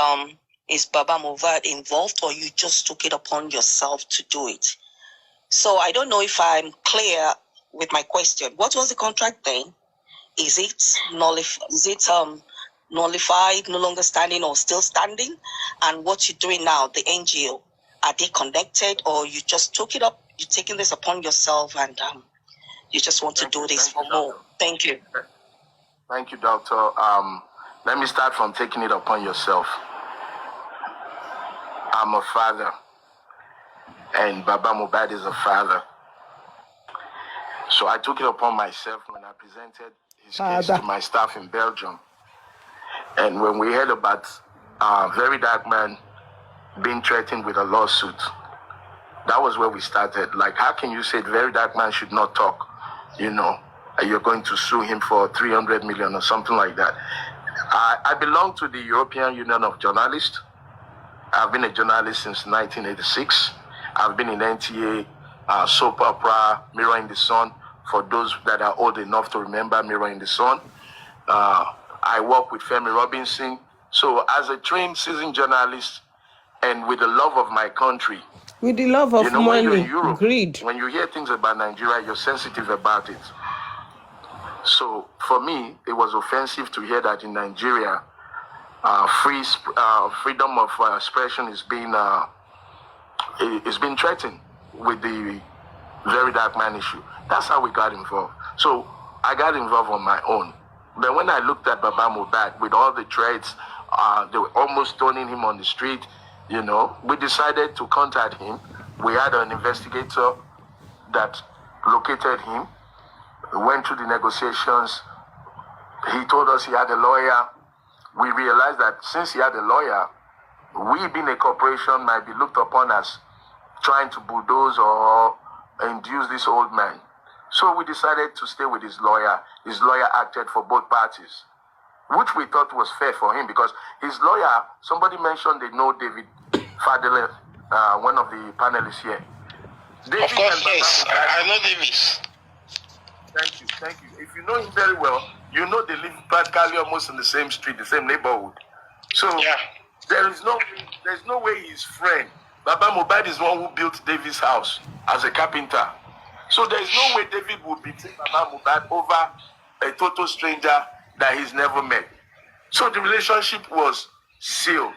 is Baba Mohbad involved or you just took it upon yourself to do it? So I don't know if I'm clear with my question. What was the contract then? Is it nullified, no longer standing or still standing? And what you're doing now, the NGO, are they connected or you just took it up, you're taking this upon yourself and you just want to do this for more? Thank you. Thank you, Doctor. Let me start from taking it upon yourself. I'm a father. and Baba Mohbad is a father. So I took it upon myself when I presented his case to my staff in Belgium. And when we heard about Very Dark Man being threatened with a lawsuit, that was where we started. Like, how can you say Very Dark Man should not talk? You know, you're going to sue him for 300 million or something like that. I belong to the European Union of Journalists. I've been a journalist since 1986. I've been in NTA, soap opera, Mirror in the Sun, for those that are old enough to remember Mirror in the Sun. I work with Femi Robinson. So as a trained, seasoned journalist, and with the love of my country, with the love of money, when you're in Europe, greed. When you hear things about Nigeria, you're sensitive about it. So for me, it was offensive to hear that in Nigeria, freedom of expression is being threatened with the Very Dark Man issue. That's how we got involved. So I got involved on my own. But when I looked at Baba Mohbad with all the threats, they were almost stoning him on the street, you know, we decided to contact him. We had an investigator that located him. We went through the negotiations. He told us he had a lawyer. We realized that since he had a lawyer, we being a corporation might be looked upon as trying to bulldoze or induce this old man. So we decided to stay with his lawyer. His lawyer acted for both parties, which we thought was fair for him because his lawyer, somebody mentioned they know David Fadele, one of the panelists here. David, of course, yes. I know Davis. Thank you, thank you. If you know him very well, you know they live practically almost in the same street, the same neighborhood. So yeah. There's no way he's friend. Baba Mohbad is the one who built David's house as a carpenter. So there's no way David would betray Baba Mohbad over a total stranger that he's never met. So the relationship was sealed.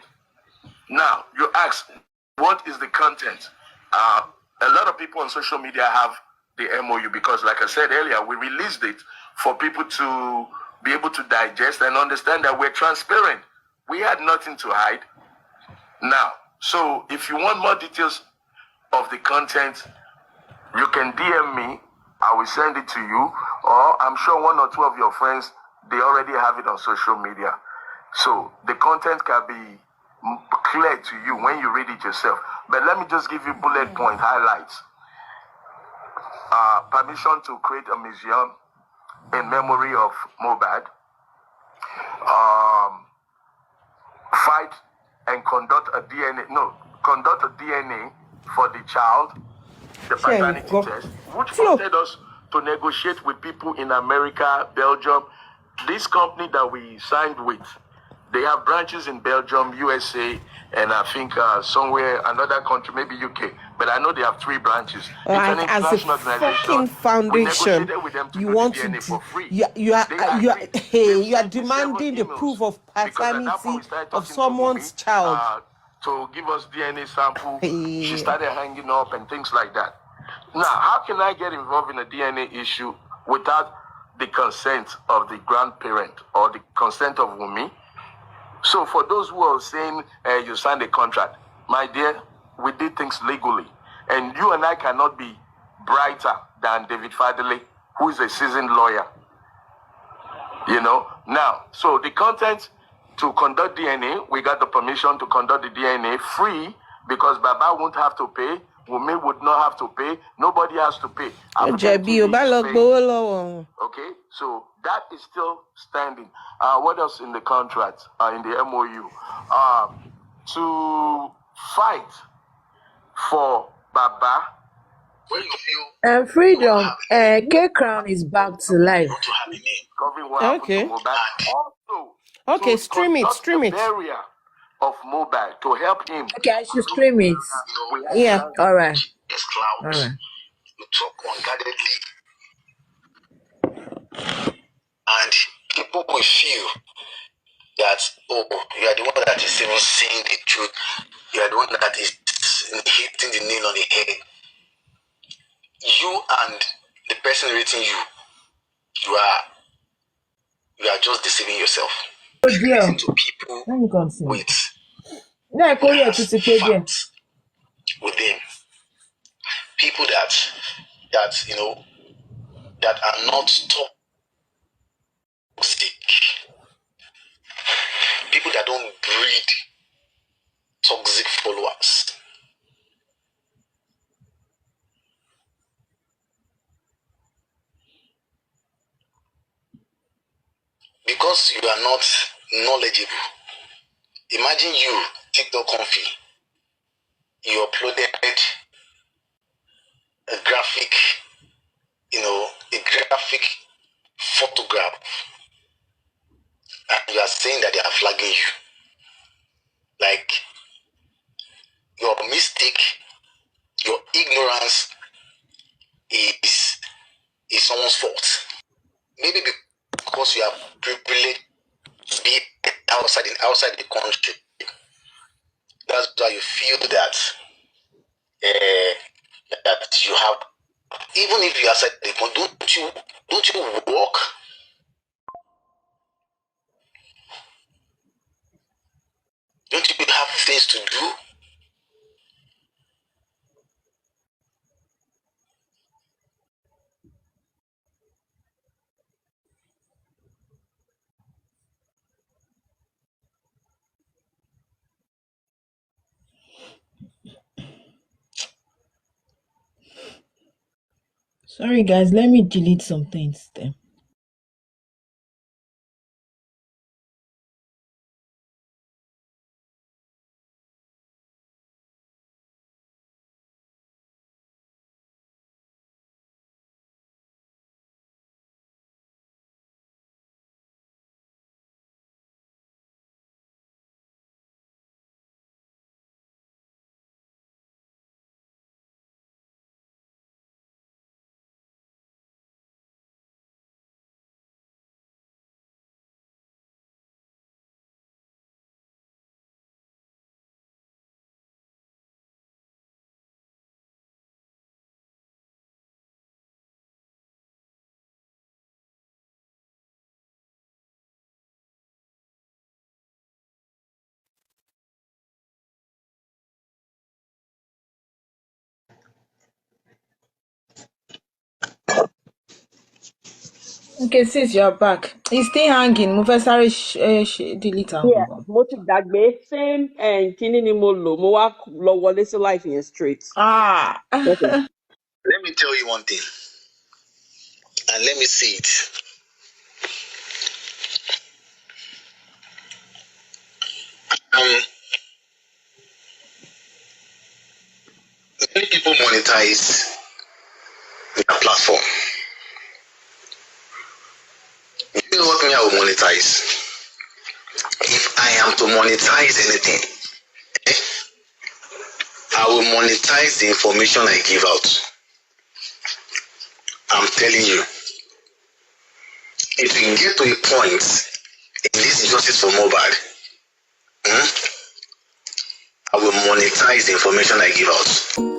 Now, you ask, what is the content? A lot of people on social media have the MOU because, like I said earlier, we released it for people to be able to digest and understand that we're transparent. We had nothing to hide. Now, so if you want more details of the content, you can DM me. I will send it to you. Or I'm sure one or two of your friends, they already have it on social media. So the content can be clear to you when you read it yourself. But let me just give you bullet point highlights. Permission to create a museum in memory of Mohbad. Fight and conduct a DNA for the child, the paternity test, which prompted us to negotiate with people in America, Belgium. This company that we signed with, they have branches in Belgium, USA, and I think somewhere, another country, maybe UK. But I know they have 3 branches. It's an international fucking foundation. You want to you are demanding the proof of paternity of someone's child. To give us DNA sample, she started hanging up and things like that. Now, how can I get involved in a DNA issue without the consent of the grandparent or the consent of Wunmi? So for those who are saying you signed a contract, my dear, we did things legally. And you and I cannot be brighter than David Fadele, who is a seasoned lawyer. You know? Now, so the content to conduct DNA, we got the permission to conduct the DNA free because Baba won't have to pay. Wunmi would not have to pay. Nobody has to pay. Okay, so that is still standing. What else in the contract, in the MOU? To fight for Baba. And freedom, K-Crown is back to life. Okay. Okay, stream it. Area of Mohbad to help him. Okay, I should stream it. Yeah, all right. All right. You talk unguardedly, and people will feel that, oh, you are the one that is even saying the truth. You are the one that is hitting the nail on the head. You and the person rating you are just deceiving yourself. Listen to people with with them. people that you know that are not toxic, people that don't breed toxic followers. Because you are not knowledgeable. Imagine you, TikTok Comfy, you uploaded a graphic, a graphic photograph, and you are saying that they are flagging you. Like, your mistake, your ignorance is someone's fault. Maybe because you are privileged to be outside the country. That's why you feel that that you have. Even if you are outside the country, don't you work? Don't you have things to do? Sorry guys, let me delete some things then. Okay, sis, you're back. It's still hanging. Mo fẹ́ sáré delete am. Yeah, mo ti gbàgbé same kíní ni mo lò mo wá lọ wọlé sí life yẹn straight. Okay. Let me tell you one thing, and let me see it. Many people monetize their platform. You know what me I will monetize? If I am to monetize anything, I will monetize the information I give out. I'm telling you, if we can get to a point in this Justice for Mobile, I will monetize the information I give out.